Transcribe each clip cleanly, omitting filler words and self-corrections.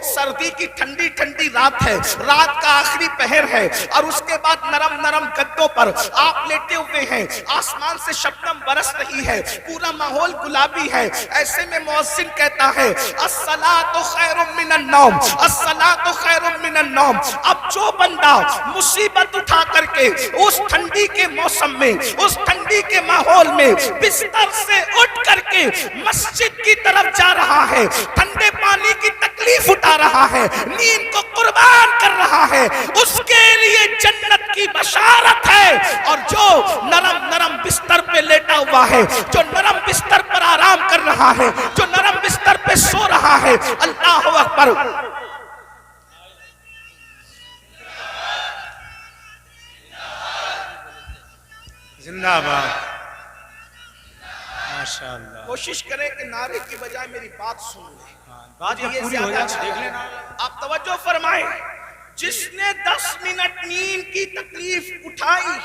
سردی کی ٹھنڈی ٹھنڈی رات ہے، رات کا آخری پہر ہے، اور اس کے بعد نرم نرم گدوں پر آپ لیٹے ہوئے ہیں، آسمان سے شبنم برس رہی ہے، پورا ماحول گلابی ہے۔ ایسے میں مؤذن کہتا ہے الصلاۃ خیر من النوم، الصلاۃ خیر من النوم۔ اب جو بندہ مصیبت اٹھا کر کے اس ٹھنڈی کے موسم میں، اس ٹھنڈی کے ماحول میں بستر سے اٹھ کر کے مسجد کی طرف جا رہا ہے، ٹھنڈے پانی کی تکلیف اٹھا رہا ہے، نیند کو قربان کر رہا ہے، اس کے لیے جنت کی بشارت ہے۔ اور جو نرم نرم بستر پہ لیٹا ہوا ہے، جو نرم بستر پر آرام کر رہا ہے، جو نرم بستر پہ سو رہا ہے، اللہ اکبر، زندہ باد، ماشاءاللہ۔ کوشش کریں کہ نعرے کی بجائے میری بات سن لیں۔ بات یہ پوری ہو زیادہ جائے دیکھ لینا۔ آپ توجہ فرمائیں، جس نے 10 منٹ نیند کی تکلیف اٹھائی،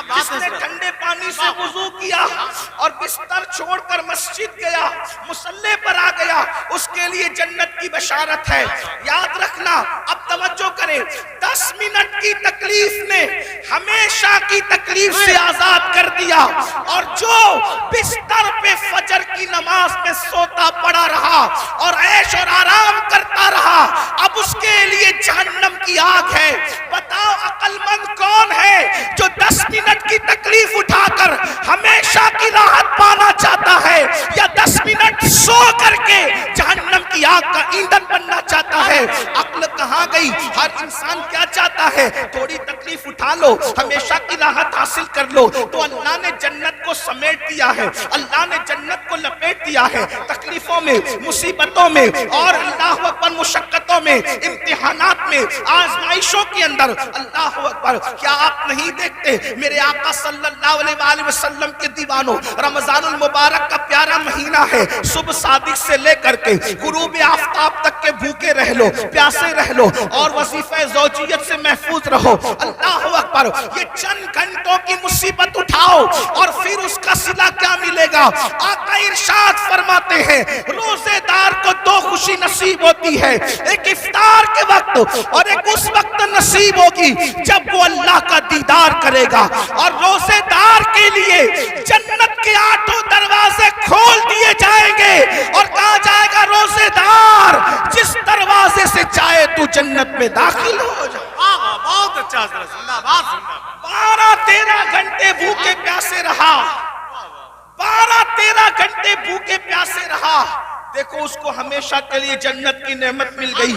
جس نے ٹھنڈے پانی سے وضو کیا اور بستر چھوڑ کر مسجد گیا، مصلی پر آ گیا، اس کے لیے جنت کی بشارت ہے۔ یاد رکھنا، اب توجہ کریں، 10 منٹ کی تکلیف نے ہمیشہ کی تکلیف سے آزاد کر دیا، اور جو بستر پہ فجر کی نماز میں سوتا پڑا رہا اور عیش اور آرام کرتا رہا، اب اس کے لیے جہنم کی آگ ہے۔ بتاؤ عقل مند کون ہے جو 10 منٹ کی تکلیف اٹھا کر ہمیشہ کی راحت پانا چاہتا ہے، یا 10 منٹ سو کر کے جہنم کی آگ کا ایندھن بننا چاہتا ہے؟ عقل کہاں گئی؟ ہر انسان کیا چاہتا ہے؟ تھوڑی تکلیف اٹھا لو، ہمیشہ کی راحت حاصل کر لو۔ تو اللہ نے جنت کو سمیٹ دیا ہے، اللہ نے جنت کو لپیٹ دیا ہے، تکلیفوں میں، مصیبتوں میں، اور اللہ اکبر مشقتوں میں، امتحانات میں، آزمائشوں کے اندر۔ اللہ اکبر، کیا آپ نہیں دیکھتے میرے آقا صلی اللہ علیہ وآلہ وسلم کے دیوانوں، رمضان المبارک کا پیارا مہینہ ہے، صبح صادق سے لے کر کے غروب آفتاب تک کے بھوکے رہ لو، پیاسے رہ لو، اور وظیفہ زوجیت سے محفوظ رہو۔ اللہ اکبر، یہ چند گھنٹوں کی مصیبت اٹھاؤ اور پھر اس کا صلہ کیا ملے گا؟ آقا ارشاد فرماتے ہیں روزے دار کو دو خوشی نصیب ہوتی ہے، ایک افطار کے وقت اور ایک اس وقت نصیب ہوگی جب وہ اللہ کا دیدار کرے گا۔ اور روزے دار کے لیے جنت کے 8 دروازے کھول دیے جائیں گے، اور کہا جائے گا روزے دار جس دروازے سے چاہے تو جنت میں داخل ہو جا۔ بہت اچھا، زندہ باد، زندہ باد۔ 12-13 گھنٹے بھوکے پیاسے رہا، 12-13 گھنٹے بھوکے پیاسے رہا، دیکھو اس کو ہمیشہ کے لیے جنت کی نعمت مل گئی۔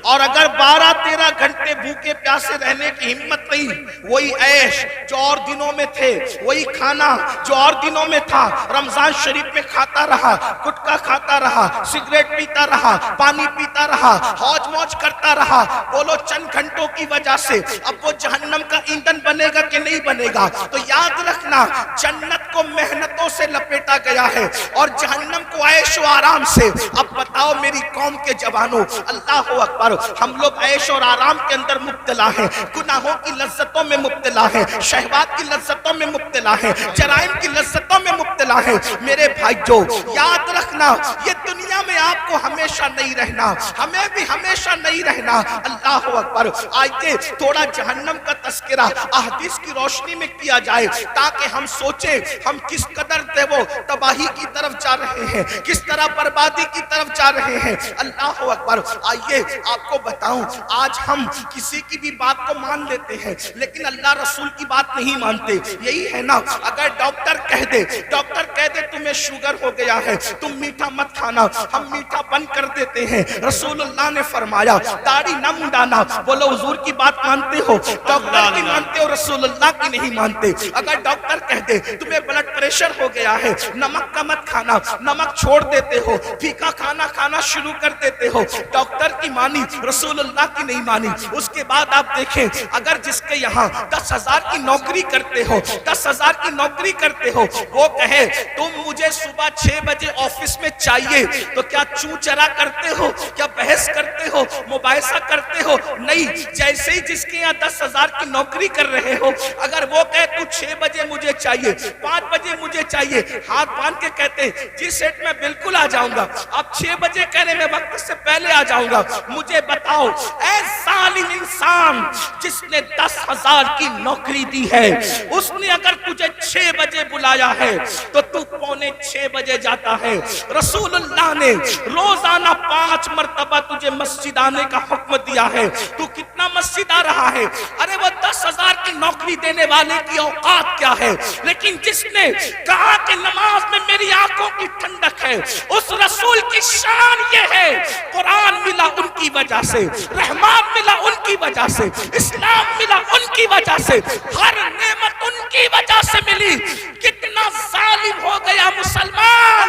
اور اگر 12-13 گھنٹے بھوکے پیاسے رہنے کی ہمت نہیں، وہی عیش جو اور دنوں میں تھے، وہی کھانا جو اور دنوں میں تھا، رمضان شریف میں کھاتا رہا، گٹکا کھاتا رہا، سگریٹ پیتا رہا، پانی پیتا رہا، حوج موج کرتا رہا، بولو چند گھنٹوں کی وجہ سے اب وہ جہنم کا ایندھن بنے گا کہ نہیں بنے گا؟ تو یاد رکھنا، جنت کو محنتوں سے لپیٹا گیا ہے اور جہنم کو عیش و آرام سے۔ اب بتاؤ میری قوم کے جوانوں، اللہ اکبر، ہم لوگ عیش اور آرام کے اندر مبتلا ہیں، گناہوں کی لذتوں میں مبتلا ہیں، شہوات کی لذتوں میں مبتلا ہیں، جرائم کی لذتوں میں مبتلا ہیں۔ میرے بھائیو یاد رکھنا، یہ دنیا میں آپ کو ہمیشہ نہیں رہنا، ہمیں بھی ہمیشہ نہیں رہنا۔ اللہ اکبر، آئیے تھوڑا جہنم کا تذکرہ احادیث کی روشنی میں کیا جائے، تاکہ ہم سوچیں ہم کس قدر وہ تباہی کی طرف جا رہے ہیں، کس طرح بربادی کی طرف جا رہے ہیں۔ اللہ اکبر، آئیے آپ کو بتاؤں، آج ہم کسی کی بھی بات کو مان لیتے ہیں لیکن اللہ رسول کی بات نہیں مانتے۔ یہی ہے نا، اگر ڈاکٹر کہہ دے تمہیں شوگر ہو گیا ہے، تم میٹھا مت کھانا، ہم میٹھا بند کر دیتے ہیں۔ رسول اللہ نے فرمایا داڑھی نہ منڈانا، بولو حضور کی بات مانتے ہو؟ ڈاکٹر کی مانتے ہو، رسول اللہ کی نہیں مانتے۔ اگر ڈاکٹر کہہ دے تمہیں بلڈ پریشر ہو گیا ہے، نمک کا مت کھانا، نمک چھوڑ دیتے ہو، پھیکا کھانا کھانا شروع کر دیتے ہو، ڈاکٹر کی مانی، رسول اللہ کی نہیں مانی۔ اس کے بعد آپ دیکھیں، اگر جس کے یہاں 10,000 کی نوکری کرتے ہو، 10,000 کی نوکری کرتے ہو، وہ کہے تم مجھے صبح 6 بجے آفس میں چاہیے، تو کیا چوں چرا کرتے ہو؟ کیا بحث کرتے ہو مباحثہ کرتے ہو. نہیں, جیسے ہی جس کے یہاں 10,000 کی نوکری کر رہے ہو, اگر وہ کہے تو 6 بجے مجھے چاہیے, 5 بجے مجھے چاہیے, ہاتھ باندھ کے کہتے ہیں جی سیٹ میں بالکل آ جاؤں گا. اب 6 بجے کہنے میں وقت سے پہلے آ جاؤں گا. مجھے بتاؤ اے ظالم انسان, جس نے 10,000 کی نوکری دی ہے, اس نے اگر تجھے 6 بجے بلایا ہے تو تو 5:45 بجے جاتا ہے. رسول اللہ نے روزانہ 5 مرتبہ تجھے مسجد آنے کا حکم دیا ہے, تو کتنا مسجد آ رہا ہے؟ ارے وہ 10,000 کی نوکری دینے والے کی اوقات کیا ہے, لیکن جس نے کہا کہ نماز میں میری آنکھوں کی ٹھنڈک ہے, اس رسول کی شان یہ ہے, قرآن ملا ان کی وجہ سے, رحمان ملا ان کی وجہ سے, اسلام ملا ان کی وجہ سے, ہر نعمت ان کی وجہ سے ملی. کتنا ظالم ہو گیا مسلمان.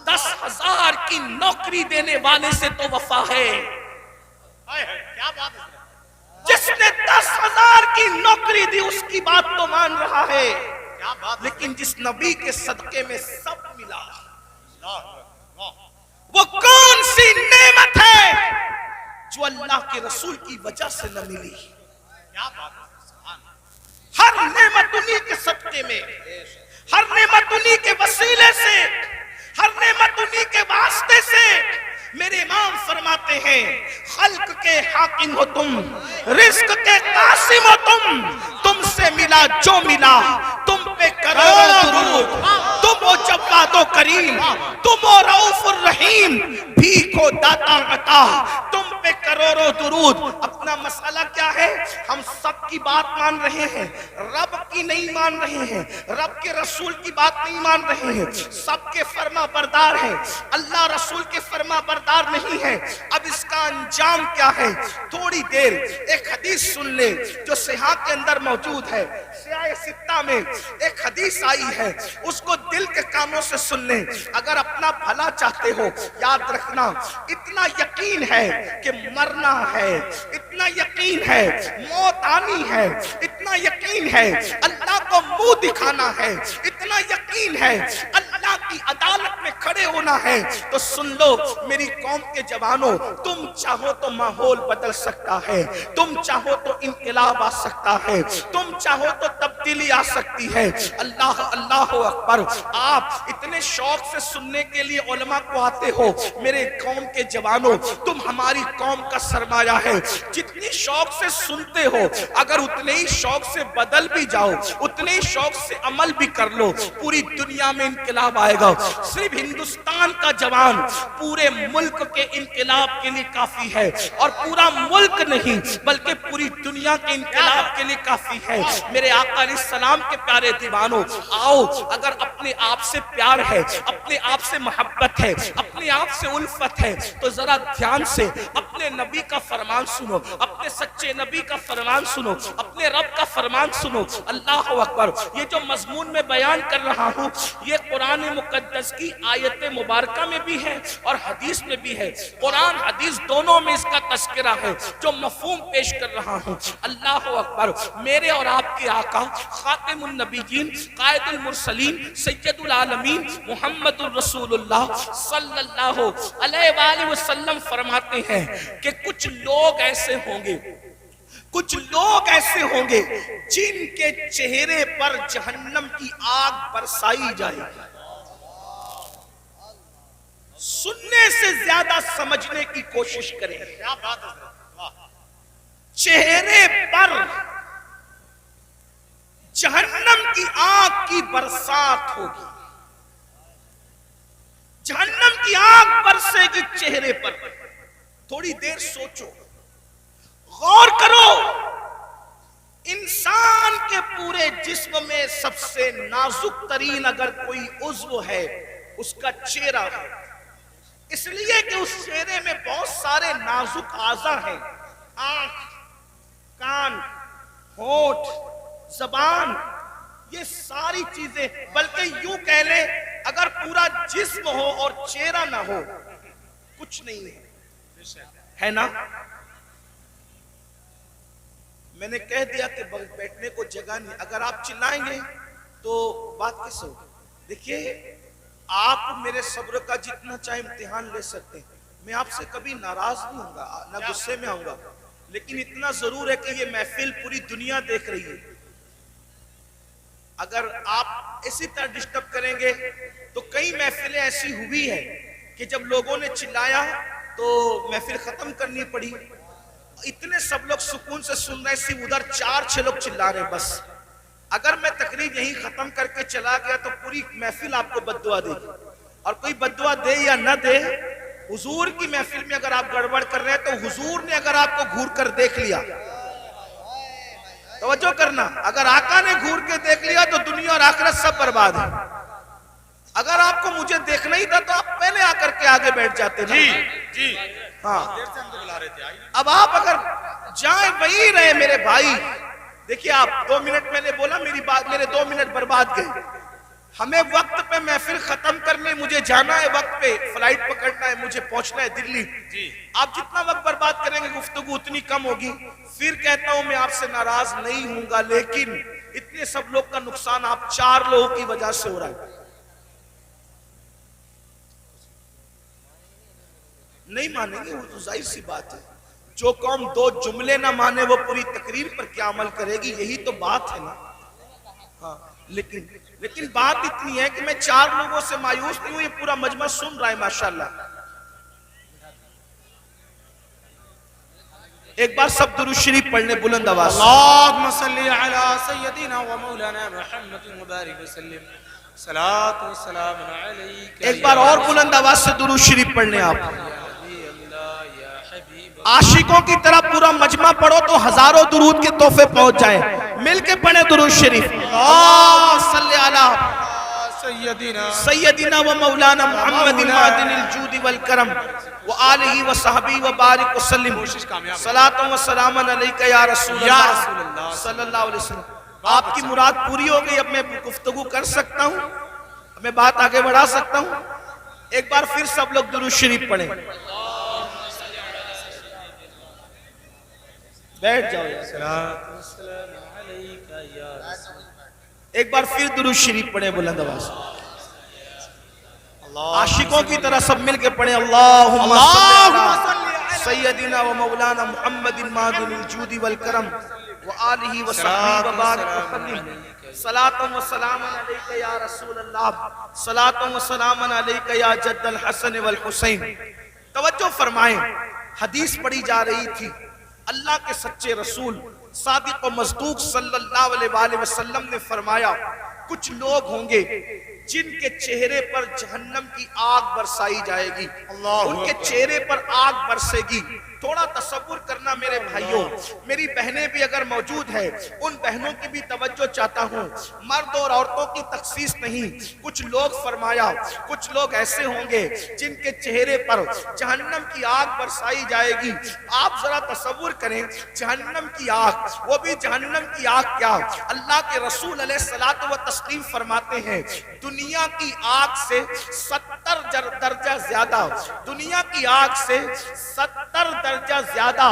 10,000 کی نوکری دینے والے سے تو وفا ہے. کیا بات ہے, جس نے 10,000 کی نوکری دی اس کی بات تو مان رہا ہے, کیا بات ہے. لیکن جس نبی کے صدقے میں سب ملا, وہ کون سی نعمت ہے جو اللہ کے رسول کی وجہ سے نہ ملی؟ کیا بات ہے. ہر نعمت انہی کے صدقے میں, ہر نعمت انہی کے وسیلے سے, ہر نعمت انہی کے واسطے سے. میرے امام فرماتے ہیں خلق کے حاکم ہو تم, رزق کے قاسم ہو تم سے ملا جو ملا, تم پہ کروڑوں درود, تم ہو جواد و کریم, تم ہو رؤوف الرحیم, بھیک ہو داتا عطا, تم پہ کروڑوں درود. اپنا مسئلہ کیا ہے؟ ہم سب کی بات مان رہے ہیں, رب کی نہیں مان رہے ہیں, رب کے رسول کی بات نہیں مان رہے ہیں, سب کے فرما بردار ہیں, اللہ رسول کے فرما بردار نہیں ہے. اب اس کا انجام کیا ہے؟ تھوڑی دیر ایک حدیث سن لے جو صحیح کے اندر موجود ہے, سیاہ ستہ میں ایک حدیث آئی ہے, اس کو دل کے کانوں سے سن لیں. اگر اپنا بھلا چاہتے ہو, یاد رکھنا اتنا یقین ہے کہ مرنا ہے, اتنا یقین ہے موت آنی ہے, اتنا یقین ہے اللہ کو منہ دکھانا ہے, اتنا یقین ہے اللہ کی عدالت میں کھڑے ہونا ہے, تو سن لو میری قوم کے جوانوں, تم چاہو تو ماحول بدل سکتا ہے, تم چاہو تو انقلاب آ سکتا ہے, تم چاہو تو تبدیلی آ سکتی ہے. اللہ اللہ اکبر. آپ اتنے شوق سے سننے کے لیے علماء کو آتے ہو. میرے قوم کے جوانوں, تم ہماری قوم کا سرمایہ ہے. جتنی شوق سے سنتے ہو, اگر اتنے ہی شوق سے بدل بھی جاؤ, اتنے ہی شوق سے عمل بھی کر لو, پوری دنیا میں انقلاب آئے گا. صرف ہندوستان کا جوان پورے ملک کے انقلاب کے لیے کافی ہے, اور پورا ملک نہیں بلکہ پوری دنیا کے انقلاب کے لیے کافی ہے. میرے آقا علیہ السلام کے پیارے دیوانوں, آؤ, اگر اپنے آپ سے پیار ہے, اپنے آپ سے محبت ہے, اپنے آپ سے الفت ہے, تو ذرا دھیان سے اپنے نبی کا فرمان سنو, اپنے سچے نبی کا فرمان سنو, اپنے رب کا فرمان سنو. اللہ اکبر. یہ جو مضمون میں بیان کر رہا ہوں, یہ قرآن مقدس کی آیت مبارکہ میں بھی ہے اور حدیث میں بھی ہے. قرآن حدیث دونوں میں اس کا تذکرہ ہے جو مفہوم پیش کر رہا ہوں. اللہ اکبر. میرے اور آپ کے آقا خاتم النبیین, قائد المرسلین, سید العالمین محمد الرسول اللہ صلی اللہ علیہ وآلہ وسلم فرماتے ہیں کہ کچھ لوگ ایسے ہوں گے, کچھ لوگ ایسے ہوں گے جن کے چہرے پر جہنم کی آگ برسائی جائے گی. سننے سے زیادہ سمجھنے کی کوشش کریں. کیا بات ہے. چہرے پر جہنم کی آگ کی برسات ہوگی, جہنم کی آگ برسے گی چہرے پر. تھوڑی دیر سوچو, غور کرو. انسان کے پورے جسم میں سب سے نازک ترین اگر کوئی عضو ہے, اس کا چہرہ ہے, اس لیے کہ اس چہرے میں بہت سارے نازک اعضاء ہیں. آنکھ, کان, ہونٹ, زبان, یہ ساری چیزیں, بلکہ یوں کہہ لیں اگر پورا جسم ہو اور چہرہ نہ ہو کچھ نہیں ہے نا. میں نے کہہ دیا کہ بیٹھنے کو جگہ نہیں, اگر آپ چلائیں گے تو بات کیسے ہوگی. دیکھیے, آپ میرے صبر کا جتنا چاہے امتحان لے سکتے ہیں, میں آپ سے کبھی ناراض نہیں ہوں گا، نہ غصے میں آؤں گا، لیکن اتنا ضرور ہے کہ یہ محفل پوری دنیا دیکھ رہی ہے۔ اگر آپ اسی طرح ڈسٹرب کریں گے تو کئی محفلیں ایسی ہوئی ہے کہ جب لوگوں نے چلایا تو محفل ختم کرنی پڑی، اتنے سب لوگ سکون سے سن رہے، صرف ادھر 4-6 لوگ چلا رہے بس۔ اگر میں تقریر یہیں ختم کر کے چلا گیا تو پوری محفل آپ کو بددعا دے گی، اور کوئی بددعا دے یا نہ دے، حضور کی محفل میں اگر آپ گڑبڑ کر رہے ہیں تو حضور نے اگر آپ کو گھور کر دیکھ لیا، توجہ کرنا، اگر آقا نے گھور کے دیکھ لیا تو دنیا اور آخرت سب برباد ہے۔ اگر آپ کو مجھے دیکھنا ہی تھا تو آپ پہلے آ کر کے آگے بیٹھ جاتے نا۔ جی ہاں، دیر سے ہم کو بلا رہے تھے، آئیے۔ اب آپ اگر جائیں وہی رہے میرے بھائی، دیکھیے آپ 2 منٹ میں نے بولا، میری بات، میرے 2 منٹ برباد گئے۔ ہمیں وقت پہ محفل ختم کرنے، مجھے جانا ہے وقت پہ، فلائٹ پکڑنا ہے، مجھے پہنچنا ہے دلی۔ آپ جتنا وقت برباد کریں گے گفتگو اتنی کم ہوگی۔ پھر کہتا ہوں میں آپ سے ناراض نہیں ہوں گا، لیکن اتنے سب لوگ کا نقصان آپ 4 لوگوں کی وجہ سے ہو رہا ہے۔ نہیں مانیں گے، وہ تو ظاہر سی بات ہے۔ جو قوم 2 جملے نہ مانے وہ پوری تقریر پر کیا عمل کرے گی، یہی تو بات ہے نا۔ ہاں، لیکن بات اتنی ہے کہ میں 4 لوگوں سے مایوس نہیں ہوں، یہ پورا مجمع سن رہا ہے ماشاءاللہ۔ ایک بار سب درود شریف پڑھنے بلند آواز سے۔ اللہم صلی علی سیدنا و مولانا محمد مبارک وسلم، صلاۃ و سلام علیک۔ ایک بار اور بلند آواز سے درود شریف پڑھنے آپ۔ عاشقوں کی طرح پورا مجمع پڑھو تو ہزاروں درود کے تحفے پہنچ جائیں۔ مل کے پڑھیں درود شریف۔ اللہم صلی علی سیدنا و مولانا محمد معدن الجود والکرم وآلہ وصحبہ وبارک وسلم، صلاۃ و سلام علیک یا رسول اللہ صلی اللہ علیہ وسلم۔ آپ کی مراد پوری ہو گئی، اب میں گفتگو کر سکتا ہوں، میں بات آگے بڑھا سکتا ہوں۔ ایک بار پھر سب لوگ درود شریف پڑھیں۔ بیٹھ جاؤ ایک بار پھر درود شریف پڑھیں بلند آواز۔ عاشقوں کی طرح سب مل کے پڑھیں۔ اللہم صلی سیدنا و مولانا محمد معدن الجود والکرم وآلہ وصحبہ وبارک وسلم، صلاۃ و سلام علیک یا رسول اللہ، صلاۃ و سلام علیک یا جد الحسن والحسین۔ توجہ فرمائیں، حدیث پڑھی جا رہی تھی، اللہ کے سچے رسول صادق و مصدوق صلی اللہ علیہ وآلہ وسلم نے فرمایا، کچھ لوگ ہوں گے جن کے چہرے پر جہنم کی آگ برسائی جائے گی، ان کے چہرے پر آگ برسے گی۔ تھوڑا تصور کرنا میرے بھائیوں، میری بہنیں بھی اگر موجود ہیں، ان بہنوں کی بھی توجہ چاہتا ہوں، مرد اور عورتوں کی تخصیص نہیں۔ کچھ لوگ فرمایا، کچھ لوگ ایسے ہوں گے جن کے چہرے پر جہنم کی آگ برسائی جائے گی۔ آپ ذرا تصور کریں، جہنم کی آگ، وہ بھی جہنم کی آگ کیا، اللہ کے رسول علیہ الصلوۃ والتسلیم فرماتے ہیں دنیا کی آگ سے 70 درجہ زیادہ، دنیا کی آگ سے 70 درجہ زیادہ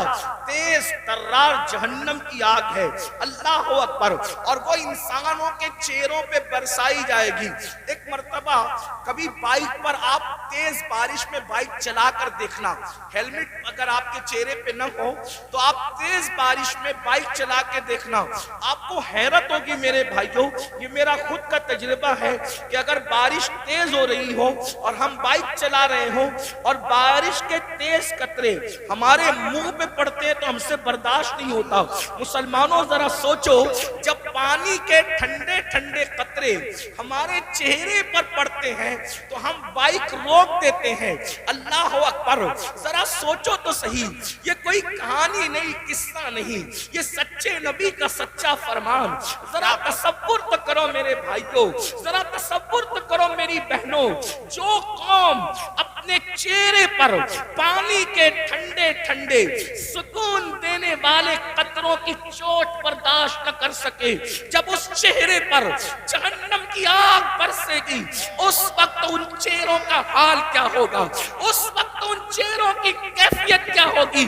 تیز ترار جہنم کی آگ ہے۔ اللہ اکبر، اور وہ انسانوں کے چہروں پہ برسائی جائے گی۔ ایک مرتبہ کبھی بائک پر آپ تیز بارش میں بائک چلا کر دیکھنا، ہیلمٹ اگر آپ کے چہرے پہ نہ ہو تو آپ تیز بارش میں بائک چلا کے دیکھنا، آپ کو حیرت ہوگی میرے بھائیوں، یہ میرا خود کا تجربہ ہے کہ اگر بارش تیز ہو رہی ہو اور ہم بائک چلا رہے ہوں اور بارش کے تیز قطرے ہمارے منہ پہ پڑتے ہیں تو ہم سے برداشت نہیں ہوتا۔ مسلمانوں ذرا سوچو، جب پانی کے ٹھنڈے ٹھنڈے قطرے ہمارے چہرے پر پڑتے ہیں تو ہم بائک روک دیتے ہیں۔ اللہ اکبر، ذرا سوچو تو صحیح، یہ کوئی کہانی نہیں، قصہ نہیں، یہ سچے نبی کا سچا فرمان۔ ذرا تصور تو کرو میرے بھائیوں، ذرا تصور تو کرو میری بہنوں، جو قوم اپنے چہرے پر پانی کے ٹھنڈے ٹھنڈے سکون دینے والے قطروں کی چوٹ برداشت نہ کر سکے، جب اس چہرے پر جہنم کی آگ برسے گی، اس وقت ان چہروں کا حال کیا ہوگا، اس وقت ان چہروں کی کیفیت کیا ہوگی۔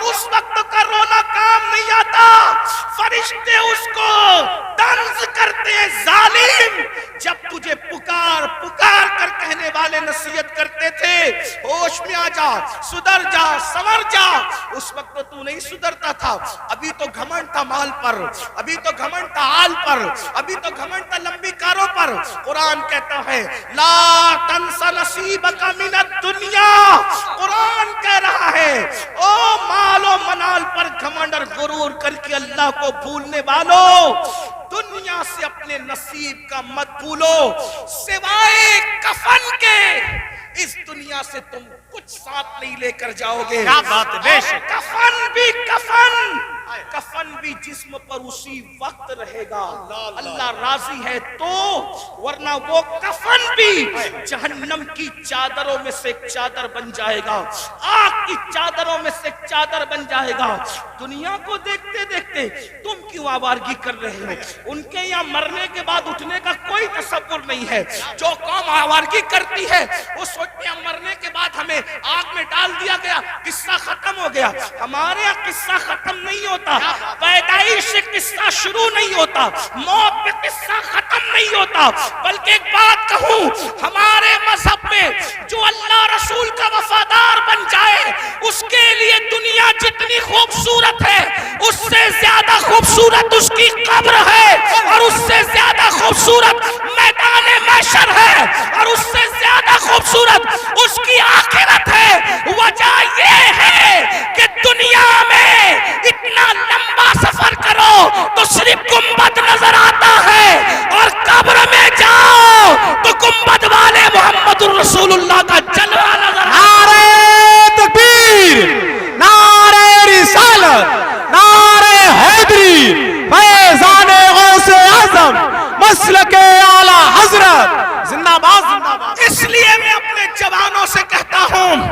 اور اس وقت کا رونا کام نہیں آتا، فرشتے اس کو طنز کرتے ہیں، ظالم، جب تجھے پکار پکار کر کہنے والے نصیحت کرتے تھے ہوش میں آ جا، سدھر جا، سنور جا، اس وقت تو نہیں سدھرتا تھا، ابھی تو گھمنڈ تھا مال پر، ابھی تو گھمنڈ تھا آل پر، ابھی تو گھمنڈ تھا لمبی کاروں پر۔ قرآن کہتا ہے لا تنس نصیبک من الدنیا، قرآن کہہ رہا ہے او مال و منال پر گھمنڈ اور غرور کر کے اللہ کو بھولنے والوں، دنیا سے اپنے نصیب کا مت بھولو، سوائے کفن کے اس دنیا سے تم کچھ ساتھ نہیں لے کر جاؤ گے۔ کیا بات ہے، بے شک۔ کفن بھی جسم پر اسی وقت رہے گا، اللہ راضی ہے تو، ورنہ وہ کفن بھی جہنم کی چادروں میں سے ایک چادر بن جائے گا، آگ کی چادروں میں سے ایک چادر بن جائے گا۔ دنیا کو دیکھتے دیکھتے تم کیوں آوارگی کر رہے ہو؟ ان کے یہاں مرنے کے بعد اٹھنے کا کوئی تصور نہیں ہے۔ جو قوم آوارگی کرتی ہے وہ سوچتے ہیں مرنے کے بعد ہمیں آگ میں ڈال دیا گیا، قصہ ختم ہو گیا۔ ہمارے یہاں قصہ ختم نہیں ہوتا، پیدائش سے قصہ شروع نہیں ہوتا، موت پہ قصہ ختم نہیں ہوتا، بلکہ ایک بات کہوں، ہمارے مذہب میں جو اللہ رسول کا وفادار بن جائے اس کے لیے دنیا جتنی خوبصورت ہے اس سے زیادہ خوبصورت اس کی قبر ہے، اور اس سے زیادہ خوبصورت میدان محشر ہے، اور اس سے زیادہ خوبصورت اس کی آخرت ہے۔ وجہ یہ ہے کہ دنیا میں اتنا لمبا سفر کرو تو صرف گنبد نظر آتا ہے، اور قبر میں جاؤ تو گنبد والے محمد الرسول اللہ کا جلوہ نظر آتا ہے۔ نعرہ تکبیر، نعرہ رسالت، نعرہ حیدری، فیضان غوث اعظم، مسلک اعلی حضرت، زندہ باد زندہ باد۔ اس لیے میں اپنے جوانوں سے کہتا ہوں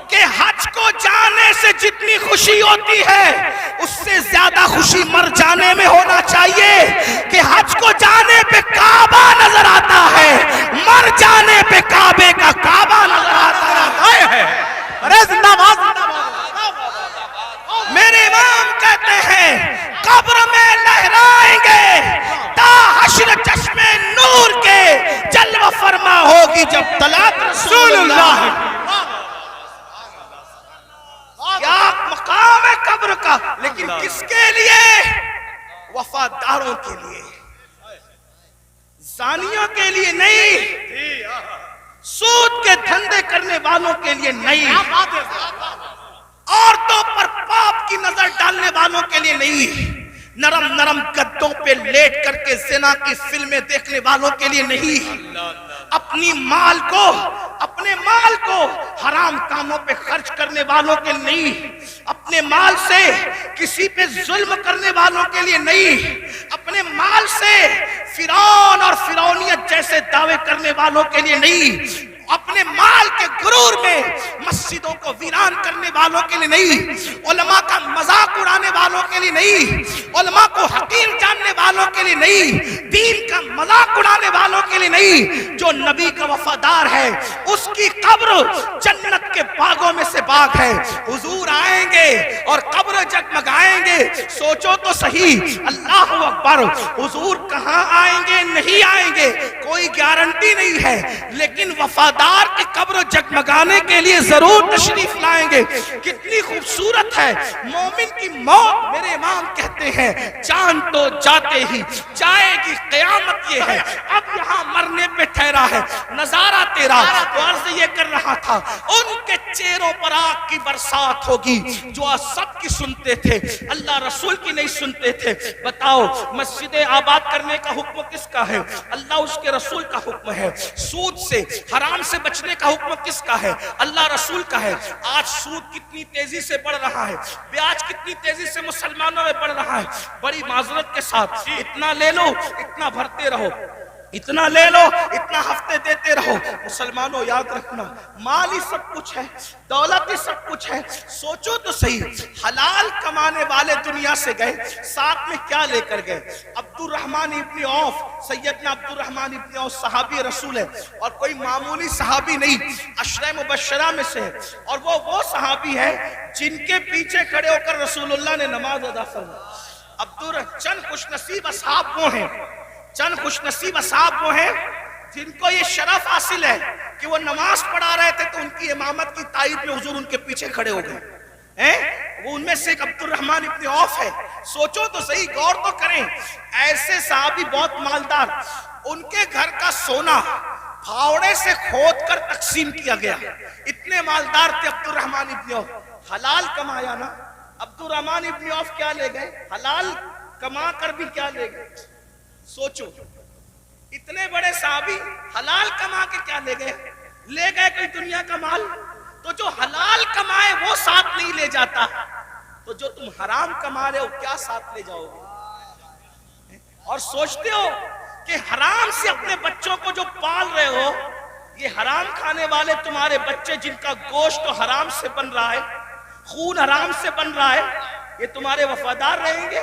کہ حج کو جانے سے جتنی خوشی ہوتی ہے اس سے زیادہ خوشی مر جانے میں ہونا چاہیے، کہ حج کو جانے پہ کعبہ نظر آتا ہے، مر جانے پہ کعبے کا کعبہ نظر آتا ہے۔ ارے زندہ باد زندہ باد۔ میرے امام کہتے ہیں قبر میں لہرائیں گے تا حشر چشم نور کے، جلوہ فرما ہوگی جب طلعت رسول اللہ۔ کیا مقام ہے قبر کا، لیکن کس کے لیے؟ وفاداروں کے لیے، زانیوں کے لیے نہیں، سود کے دھندے کرنے والوں کے لیے نہیں، عورتوں پر پاپ کی نظر ڈالنے والوں کے لیے نہیں، نرم نرم گدوں پہ لیٹ کر کے زنا کی فلمیں دیکھنے والوں کے لیے نہیں، اپنے مال کو حرام کاموں پہ خرچ کرنے والوں کے لیے نہیں، اپنے مال سے کسی پہ ظلم کرنے والوں کے لیے نہیں، اپنے مال سے فرعون اور فرعونیت جیسے دعوے کرنے والوں کے لیے نہیں، اپنے مال کے غرور میں مسجدوں کو ویران کرنے والوں کے لیے نہیں، علماء کا مذاق اڑانے والوں کے لیے نہیں، علماء کو حقیر جاننے والوں کے لیے نہیں، دین کا مذاق اڑانے والوں کے لیے نہیں۔ جو نبی کا وفادار ہے اس کی قبر جنت کے باغوں میں سے باغ ہے، حضور آئیں گے اور قبر جگمگائیں گے۔ سوچو تو صحیح، اللہ اکبر، حضور کہاں آئیں گے نہیں آئیں گے کوئی گارنٹی نہیں ہے، لیکن وفادار کی قبر جگمگانے کے لیے ضرور تشریف لائیں گے۔ کتنی خوبصورت ہے مومن کی موت۔ میرے امام کہتے ہیں جان تو جاتے ہی جائے گی قیامت، یہ ہے اب یہاں مرنے پہ ٹھہرا ہے نظارہ تیرا۔ تو عرض یہ کر رہا تھا ان کے چہروں پر آگ کی برسات ہوگی جو سب کی سنتے تھے، اللہ رسول کی نہیں سنتے تھے۔ بتاؤ مسجد آباد کرنے کا حکم کس کا ہے؟ اللہ اس کے رسول کا حکم ہے۔ سود سے حرام سے بچنے کا حکم کس کا ہے؟ اللہ رسول کا ہے۔ آج سود کتنی تیزی سے بڑھ رہا ہے، بیاج کتنی تیزی سے مسلمانوں میں بڑھ رہا ہے۔ بڑی معذرت کے ساتھ اتنا لے لو اتنا بھرتے رہو، اتنا لے لو، اتنا ہفتے دیتے رہو۔ مسلمانوں یاد رکھنا، مال ہی سب کچھ ہے، دولت ہی سب کچھ ہے۔ سوچو تو صحیح، حلال کمانے والے دنیا سے گئے، ساتھ میں کیا لے کر گئے؟ عبد الرحمن ابن عوف، سیدنا عبد الرحمن ابن عوف صحابی رسول ہے، اور کوئی معمولی صحابی نہیں، عشرہ مبشرہ میں سے ہے، اور وہ صحابی ہے جن کے پیچھے کھڑے ہو کر رسول اللہ نے نماز ادا فرمائی۔ چند خوش نصیب اصحاب وہ ہیں، چند خوش نصیب اصحاب وہ ہیں جن کو یہ شرف حاصل ہے کہ وہ نماز پڑھا رہے تھے تو ان کی امامت کی تائید میں حضور ان کے پیچھے کھڑے ہو گئے۔ وہ ان میں سے ایک عبد الرحمن ابن عوف ہے۔ سوچو تو صحیح، غور تو کریں، ایسے صحابی بہت مالدار، ان کے گھر کا سونا پھاوڑے سے کھود کر تقسیم کیا گیا، اتنے مالدار تھے عبد الرحمن ابن عوف۔ حلال کمایا نا، عبد الرحمن ابن عوف کیا لے گئے؟ حلال کما کر بھی کیا لے گئے؟ سوچو، اتنے بڑے صحابی حلال کما کے کیا لے گئے؟ لے گئے کوئی دنیا کا مال؟ تو جو حلال کمائے وہ ساتھ نہیں لے جاتا، تو جو تم حرام کما رہے ہو کیا ساتھ لے جاؤ گے؟ اور سوچتے ہو کہ حرام سے اپنے بچوں کو جو پال رہے ہو، یہ حرام کھانے والے تمہارے بچے جن کا گوشت حرام سے بن رہا ہے، خون حرام سے بن رہا ہے، یہ تمہارے وفادار رہیں گے؟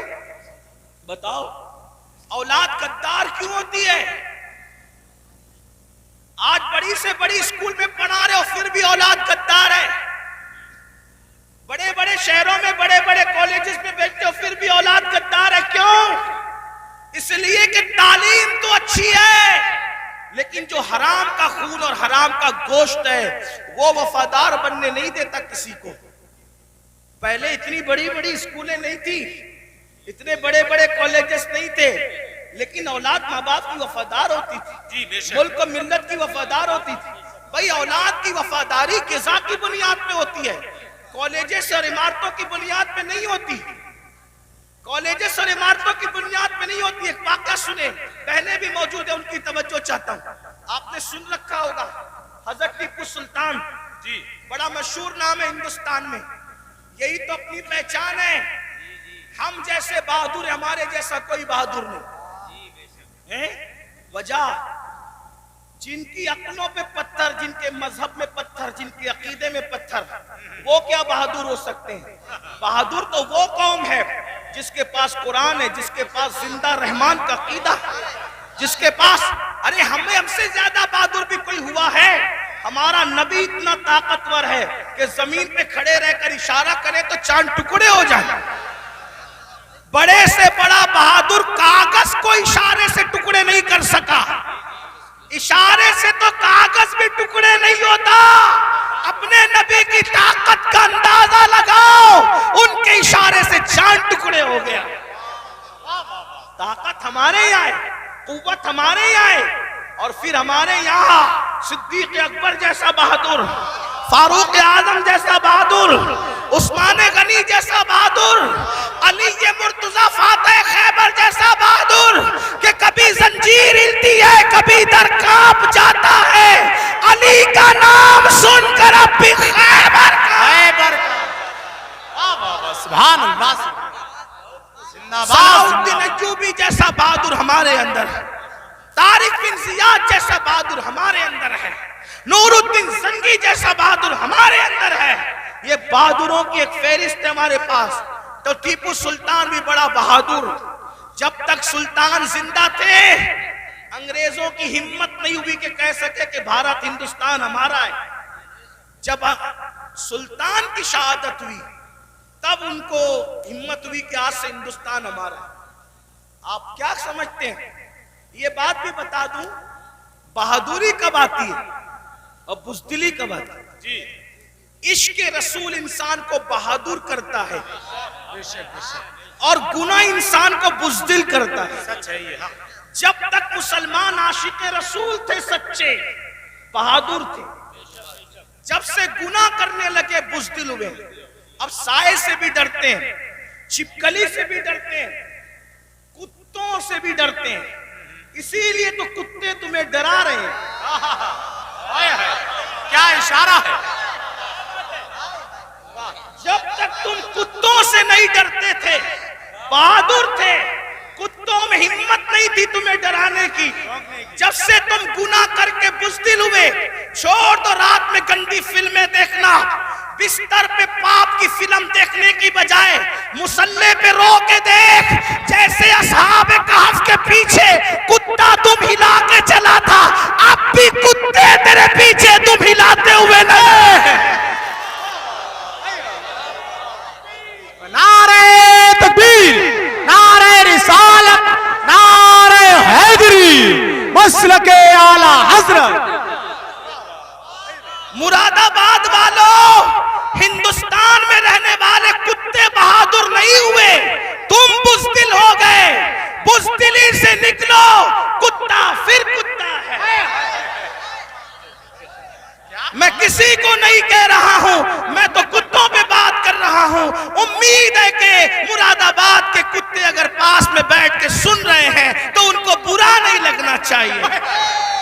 بتاؤ، اولاد غدار کیوں ہوتی ہے؟ آج بڑی سے بڑی اسکول میں پڑھا رہے ہو پھر بھی اولاد غدار ہے، بڑے بڑے شہروں میں بڑے بڑے کالجز میں بیٹھتے ہو پھر بھی اولاد غدار ہے۔ کیوں؟ اس لیے کہ تعلیم تو اچھی ہے، لیکن جو حرام کا خون اور حرام کا گوشت ہے وہ وفادار بننے نہیں دیتا کسی کو۔ پہلے اتنی بڑی بڑی اسکولیں نہیں تھی، اتنے بڑے بڑے کالجز نہیں تھے، لیکن اولاد ماں باپ کی وفادار ہوتی تھی، ملک و ملت کی وفادار ہوتی تھی۔ بھائی اولاد کی وفاداری غذا کی بنیاد پہ ہوتی ہے، کالجز اور عمارتوں کی بنیاد پہ نہیں ہوتی، کالجز اور عمارتوں کی بنیاد پہ نہیں ہوتی۔ ایک واقعہ سنیں، بہنیں بھی موجود ہیں، ان کی توجہ چاہتا ہوں۔ آپ نے سن رکھا ہوگا حضرت ٹیپو سلطان، بڑا مشہور نام ہے ہندوستان میں، یہی تو اپنی پہچان ہے، ہم جیسے بہادر، ہمارے جیسا کوئی بہادر نہیں۔ وجہ، جن کی عقلوں پہ پتھر، جن کے مذہب میں پتھر، جن کے عقیدے میں پتھر، وہ کیا بہادر ہو سکتے ہیں؟ بہادر تو وہ قوم ہے جس کے پاس قرآن ہے، جس کے پاس زندہ رحمان کا عقیدہ، جس کے پاس، ارے ہم سے زیادہ بہادر بھی کوئی ہوا ہے؟ ہمارا نبی اتنا طاقتور ہے کہ زمین پہ کھڑے رہ کر اشارہ کرے تو چاند ٹکڑے ہو جائیں۔ بڑے سے بڑا بہادر کاغذ کو اشارے سے ٹکڑے نہیں کر سکا، اشارے سے تو کاغذ بھی ٹکڑے نہیں ہوتا۔ اپنے نبی کی طاقت کا اندازہ لگاؤ، ان کے اشارے سے چاند ٹکڑے ہو گیا۔ طاقت ہمارے یہاں ہے، قوت ہمارے یہاں ہے، اور پھر ہمارے یہاں صدیق اکبر جیسا بہادر، فاروق اعظم جیسا بہادر، عثمان غنی جیسا بہادر، علی مرتضی فاتح خیبر جیسا بہادر، کہ کبھی زنجیر ہلتی ہے کبھی در کانپ جاتا ہے، علی کا نام سن کر اب بھی خیبر سبحان اللہ، صلاح الدین ایوبی جیسا بہادر ہمارے اندر ہے، طارق بن زیاد جیسا بہادر ہمارے اندر ہے، نور الدین زنگی جیسا بہادر ہمارے اندر ہے۔ یہ بہادروں کی ایک فہرست ہے ہمارے پاس۔ تو ٹیپو سلطان بھی بڑا بہادر، جب تک سلطان زندہ تھے انگریزوں کی ہمت نہیں ہوئی کہ کہہ سکے کہ بھارت ہندوستان ہمارا ہے۔ جب سلطان کی شہادت ہوئی تب ان کو ہمت ہوئی کہ آج سے ہندوستان ہمارا ہے۔ آپ کیا سمجھتے ہیں؟ یہ بات بھی بتا دوں، بہادری کب آتی ہے اور بزدلی کب آتی ہے؟ عشق رسول انسان کو بہادر کرتا ہے اور گناہ انسان کو بزدل کرتا ہے۔ جب تک مسلمان عاشق رسول تھے، سچے بہادر تھے، جب سے گناہ کرنے لگے بزدل ہوئے۔ اب سائے سے بھی ڈرتے ہیں، چھپکلی سے بھی ڈرتے ہیں، کتوں سے بھی ڈرتے ہیں، اسی لیے تو کتے تمہیں ڈرا رہے ہیں۔ کیا اشارہ ہے! جب تک تم کتوں سے نہیں ڈرتے تھے، بہادر تھے، کتوں میں ہمت نہیں تھی تمہیں ڈرانے کی. جب سے تم گناہ کر کے بزدل ہوئے, چھوڑ دو رات میں گندی فلمیں دیکھنا. بستر پہ پاپ کی فلم دیکھنے کی بجائے مصلی پہ رو کے دیکھ, جیسے اصحاب کہف کے پیچھے کتا تم ہلا کے چلا تھا, اب بھی کتے تیرے پیچھے تم ہلاتے ہوئے نہیں. نعرہ تکبیر, نعرہ رسالت, نعرہ حیدری, مسلک اعلی حضرت. مراد آباد والوں, ہندوستان میں رہنے والے کتے بہادر نہیں ہوئے, تم بزدل ہو گئے. بزدلی سے نکلو, کتا پھر کتا ہے. میں کسی کو نہیں کہہ رہا ہوں, میں تو کتوں پہ بات کر رہا ہوں. امید ہے کہ مراد آباد کے کتے اگر پاس میں بیٹھ کے سن رہے ہیں تو ان کو برا نہیں لگنا چاہیے.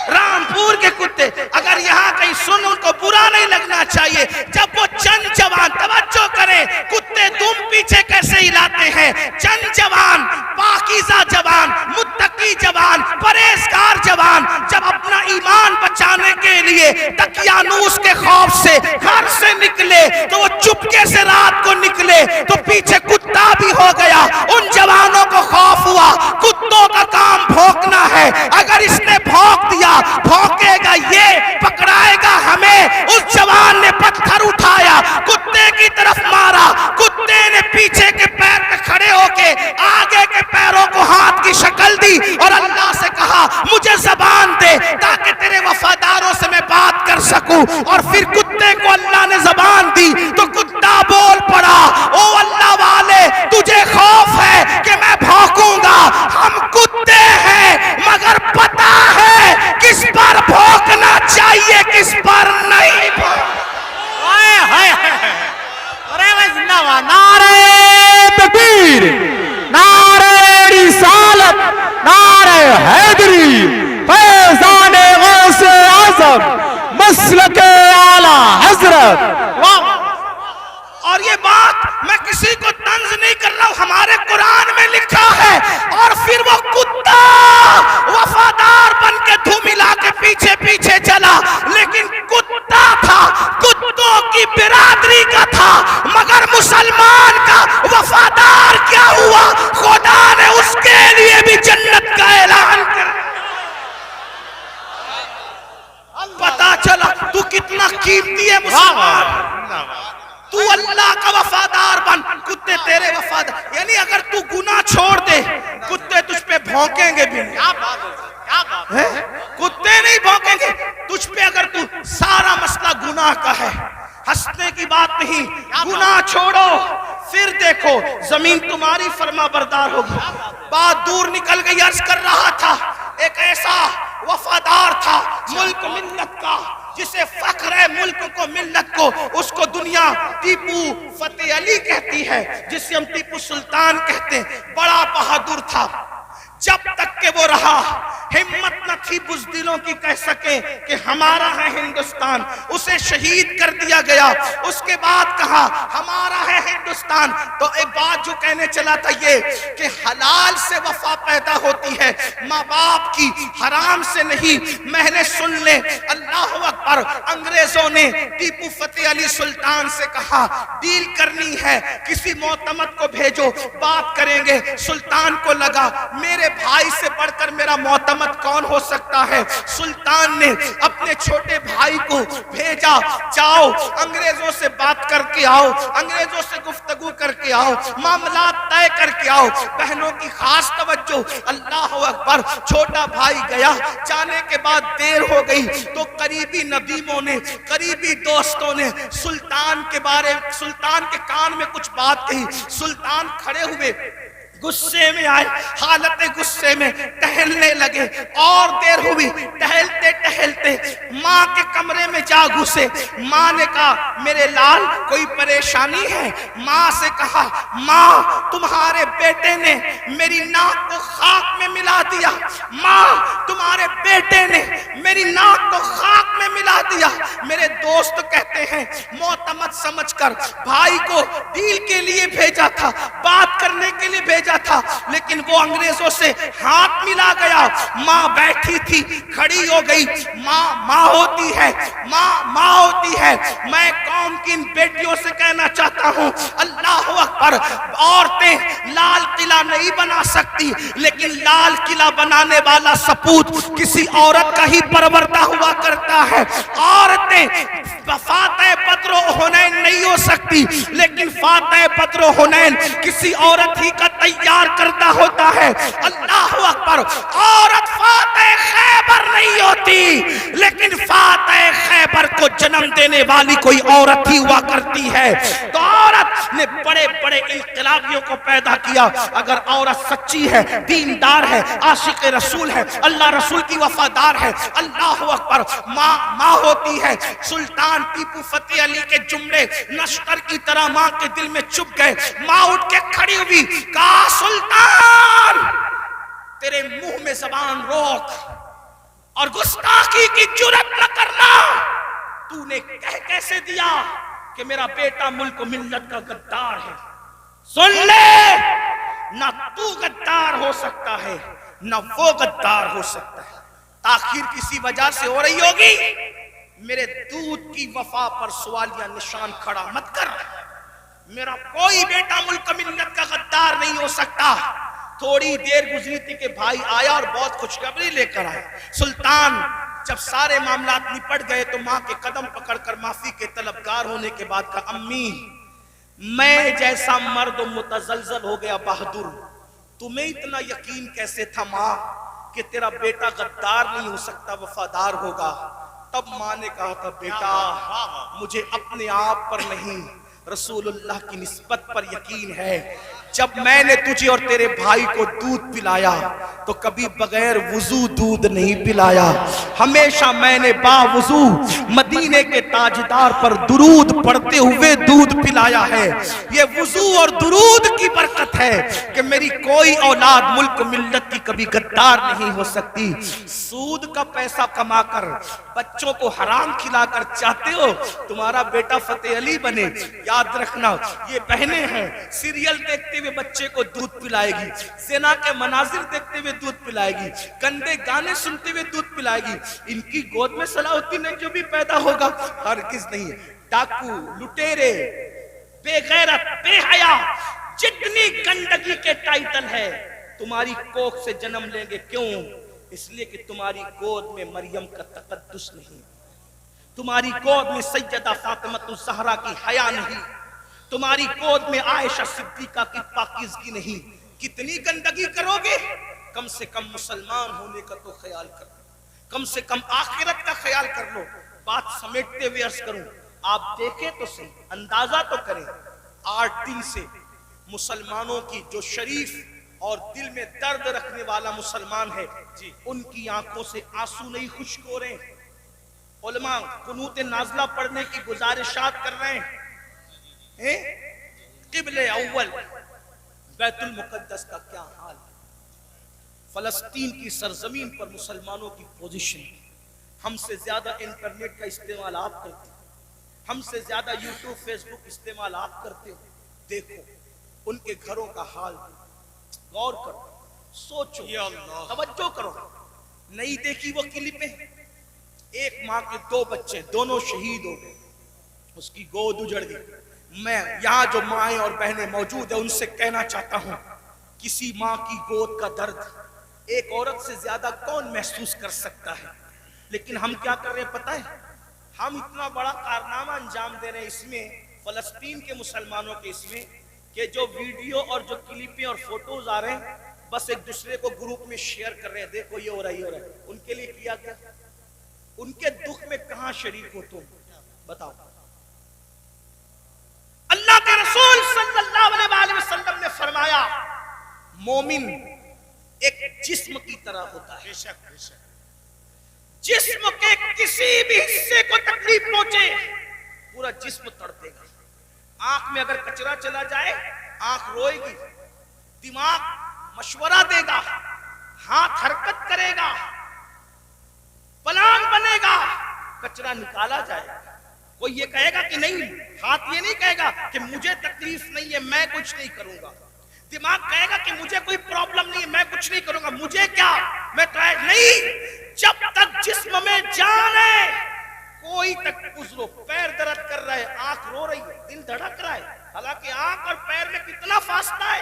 رامپور کے کتے اگر یہاں کہیں سن, ان کو برا نہیں لگنا چاہیے. جب وہ چند جوان, توجہ کریں, کتے تم پیچھے کیسے ہلاتے ہیں. چند جوان, پاکیزہ جوان, متقی جوان, پرہیزگار جوان جب اپنا ایمان بچانے کے لیے دقیانوس کے خوف سے گھر سے نکلے تو وہ چپکے سے رات کو نکلے تو پیچھے کتا بھی ہو گیا. ان جوانوں کو خوف ہوا, کتوں کا کام بھونکنا ہے, اگر اس نے بھونک دیا بھونکے گا یہ, پکڑائے گا ہمیں. اس جوان نے پتھر اٹھایا, کتے کی طرف مارا. کتے نے پیچھے کے پیر پہ کھڑے ہو کے آگے کے پیروں کو ہاتھ کی شکل دی اور اللہ سے کہا مجھے زبان دے تاکہ تیرے وفاداروں سے میں بات کر سکوں. اور پھر کتے کو اللہ نے زبان دی تو کتا بول پڑا, او اللہ والے تجھے خوف ہے کہ میں بھونکوں گا. ہم کتے ہیں مگر پتا ہے کس پر بھونکنا چاہیے کس پر نہیں. نعرہ تکبیر, نعرہ رسالت, نعرہ حیدری, فیضان غوث اعظم, مسلک اعلی حضرت. اور یہ بات میں کسی کو طنز نہیں کر رہا ہوں, ہمارے قرآن میں لکھا ہے. اور پھر وہ کتا وفادار بن کے دھوم ملا کے پیچھے پیچھے چلا, لیکن کتا تھا, کتوں کی برادری کا تھا, مگر مسلمان کا وفادار کیا ہوا, خدا نے اس کے لیے بھی جنت کا اعلان کر. پتا چلا تو کتنا قیمتی ہے مسلمان. تو اللہ کا وفادار بن, کتے تیرے وفادار. یعنی اگر تو گناہ چھوڑ دے کتے تجھ پہ بھونکیں گے بھی نہیں. کتے نہیں بھونکیں گے تجھ پہ اگر تو سارا مسئلہ گناہ کا ہے. ہنسنے کی بات نہیں, گناہ چھوڑو پھر دیکھو زمین تمہاری فرما بردار ہوگی. بات دور نکل گئی. عرض کر رہا تھا ایک ایسا وفادار تھا ملک ملت کا, جسے فخر ہے ملک کو ملت کو, اس کو دنیا ٹیپو فتح علی کہتی ہے, جسے ہم ٹیپو سلطان کہتے ہیں. بڑا بہادر تھا. جب تک کہ وہ رہا ہمت نہ تھی بزدلوں کی کہہ سکے کہ ہمارا ہے ہندوستان. اسے شہید کر دیا گیا. اس کے بعد کہا ہمارا ہے ہندوستان. تو ایک بات جو کہنے چلا تھا یہ کہ حلال سے وفا پیدا ہوتی ہے, ماں باپ کی, حرام سے نہیں. میں نے سن لے, اللہ اکبر. انگریزوں نے ٹیپو فتح علی سلطان سے کہا ڈیل کرنی ہے, کسی معتمد کو بھیجو, بات کریں گے. سلطان کو لگا میرے بھائی سے بڑھ کر میرا معتمد کون ہو سکتا ہے. سلطان نے اپنے چھوٹے بھائی کو بھیجا, جاؤ انگریزوں سے بات کر کے آؤ, انگریزوں سے گفتگو کر کے آؤ, معاملات طے کر کے آؤ. بہنوں کی خاص توجہ, اللہ اکبر. چھوٹا بھائی گیا, جانے کے بعد دیر ہو گئی تو قریبی ندیموں نے, قریبی دوستوں نے سلطان کے کان میں کچھ بات کہی. سلطان کھڑے ہوئے, غصے میں آئے, حالت غصے میں ٹہلنے لگے. اور دیر ہوئی, ٹہلتے ٹہلتے ماں کے کمرے میں جا گھسے. ماں نے کہا میرے لال کوئی پریشانی ہے. ماں سے کہا ماں تمہارے بیٹے نے میری ناک کو خاک میں ملا دیا. ماں تمہارے بیٹے نے میری ناک کو خاک میں ملا دیا. میرے دوست کہتے ہیں معتمد سمجھ کر بھائی کو ڈیل کے لیے بھیجا تھا, بات کرنے کے لیے بھیجا تھا، لیکن وہ انگریزوں سے ہاتھ ملا گیا۔ ماں بیٹھی تھی، کھڑی ہو گئی۔ ماں ہوتی ہے، ماں ہوتی ہے۔ میں قوم کی ان بیٹیوں سے کہنا چاہتا ہوں، اللہ اکبر، عورتیں لال قلعہ نہیں بنا سکتی، لیکن لال قلعہ بنانے والا سپوت کسی عورت کا ہی پروردہ ہوا کرتا ہے۔ عورتیں فاتح بدر و حنین نہیں ہو سکتی، لیکن فاتح بدر و حنین کسی عورت ہی کا تیار کردہ ہوتا ہے۔ اللہ اکبر، عورت فاتح خیبر نہیں ہوتی، لیکن فاتح خیبر کو جنم دینے والی کوئی عورت ہی ہوا کرتی ہے۔ تو عورت نے بڑے بڑے انقلابیوں کو پیدا کیا۔ اگر عورت سچی ہے، دیندار ہے، عاشق رسول ہے، اللہ رسول کی وفادار ہے، اللہ اکبر، ماں ہوتی ہے۔ سلطان ٹیپو فتح علی کے جملے نشتر کی طرح ماں کے دل میں چپ گئے۔ ماں اٹھ کے کھڑی ہوئی، کہا سلطان تیرے منہ میں زبان روک اور گستاخی کی جرات نہ کرنا۔ تو نے کہہ کیسے دیا کہ میرا بیٹا ملک و ملت کا غدار ہے؟ سن لے، نہ تو غدار ہو سکتا ہے، نہ وہ غدار ہو سکتا ہے۔ تاخیر کسی وجہ سے ہو رہی ہوگی، میرے دودھ کی وفا پر سوالیہ نشان کھڑا مت کر۔ میرا کوئی بیٹا ملک و ملت کا غدار نہیں ہو سکتا۔ تھوڑی دیر گزری تھی کہ بھائی آیا اور بہت خوشخبری لے کر آیا۔ سلطان جب سارے معاملات نپٹ گئے تو ماں کے قدم پکڑ کر معافی کے طلبگار ہونے کے بعد کہا، امی میں جیسا مرد متزلزل ہو گیا بہادر، تمہیں اتنا یقین کیسے تھا ماں کہ تیرا بیٹا غدار نہیں ہو سکتا، وفادار ہوگا؟ تب ماں نے کہا تھا، بیٹا مجھے اپنے آپ پر نہیں رسول اللہ کی نسبت پر یقین ہے۔ جب میں نے تجھے اور تیرے بھائی کو دودھ پلایا تو کبھی بغیر وضو دودھ نہیں پلایا، ہمیشہ میں نے باوضو مدینے کے تاجدار پر درود پڑھتے ہوئے دودھ پلایا ہے۔ یہ وضو اور درود کی برکت ہے کہ میری کوئی اولاد ملک ملت کی کبھی غدار نہیں ہو سکتی۔ سود کا پیسہ کما کر بچوں کو حرام کھلا کر چاہتے ہو تمہارا بیٹا فتح علی بنے؟ یاد رکھنا، یہ بہنیں ہیں، سیریل دیکھتے ہوئے بچے کو دودھ پلائے گی، زنا کے مناظر دیکھتے ہوئے دودھ پلائے گی، گندے گانے سنتے ہوئے دودھ پلائے گی۔ ان کی گود میں صلاح الدین جو بھی پیدا ہوگا ہرگز نہیں۔ ڈاکو، لٹیرے، بے غیرت، بے حیا، جتنی گندگی کے ٹائٹل ہے تمہاری کوکھ سے جنم لیں گے۔ کیوں؟ اس لیے کہ تمہاری گود میں مریم کا تقدس نہیں، تمہاری گود میں سیدہ فاطمہ الزہرا کی حیا نہیں، تمہاری گود میں عائشہ صدیقہ کی پاکیزگی نہیں۔ کتنی گندگی کرو گے؟ کم سے کم مسلمان ہونے کا تو خیال کر لو، کم سے کم آخرت کا خیال کر لو۔ بات سمیٹتے ہوئے عرض کروں، آپ دیکھیں تو صحیح، اندازہ تو کریں، 8 دن سے مسلمانوں کی جو شریف اور دل میں درد رکھنے والا مسلمان ہے، ان کی آنکھوں سے آنسو نہیں خشک ہو رہے ہیں۔ علماء قنوت نازلہ پڑھنے کی گزارشات کر رہے ہیں۔ قبل اول بیت المقدس کا کیا حال ہے؟ فلسطین کی سرزمین پر مسلمانوں کی پوزیشن، ہم سے زیادہ انٹرنیٹ کا استعمال آپ کرتے ہیں، ہم سے زیادہ یوٹیوب فیس بک استعمال آپ کرتے ہو۔ دیکھو ان کے گھروں کا حال، غور کرو، سوچو، توجہ کرو۔ نہیں دیکھی وہ کلپیں؟ ایک ماں کے 2 بچے، دونوں شہید ہو گئے، اس کی گود اجڑ گئی۔ میں یہاں جو مائیں اور بہنیں موجود ہیں ان سے کہنا چاہتا ہوں، کسی ماں کی گود کا درد ایک عورت سے زیادہ کون محسوس کر سکتا ہے؟ لیکن ہم کیا کر رہے ہیں پتہ ہے؟ ہم اتنا بڑا کارنامہ انجام دے رہے ہیں اس میں، فلسطین کے مسلمانوں کے اس میں، کہ جو ویڈیو اور جو کلپیں اور فوٹوز آ رہے ہیں بس ایک دوسرے کو گروپ میں شیئر کر رہے ہیں، دیکھو یہ ہو رہا ہے، یہ ہو رہا ہے۔ ان کے لیے کیا کیا؟ ان کے دکھ میں کہاں شریک ہو تم؟ بتاؤ۔ اللہ کے رسول صلی اللہ علیہ وسلم نے فرمایا، مومن ایک جسم کی طرح ہوتا ہے، جسم کے کسی بھی حصے کو تکلیف پہنچے پورا جسم تڑپے گا۔ آنکھ میں اگر کچرا چلا جائے آنکھ روئے گی، دماغ مشورہ دے گا، ہاتھ حرکت کرے گا، پلان بنے گا، کچرا نکالا جائے گا۔ کوئی یہ کہے گا کہ نہیں، ہاتھ یہ نہیں کہے گا کہ مجھے تکلیف نہیں ہے میں کچھ نہیں کروں گا۔ دماغ کہے گا کہ مجھے کوئی پرابلم نہیں ہے، میں کچھ نہیں کروں گا، مجھے کیا، میں ٹرائی نہیں۔ جب تک جسم میں جان ہے، کوئی تک گزرو، پیر درد کر رہا ہے، آنکھ رو رہی ہے، دل دھڑک رہا ہے، حالانکہ آنکھ اور پیر میں کتنا فاصلہ ہے،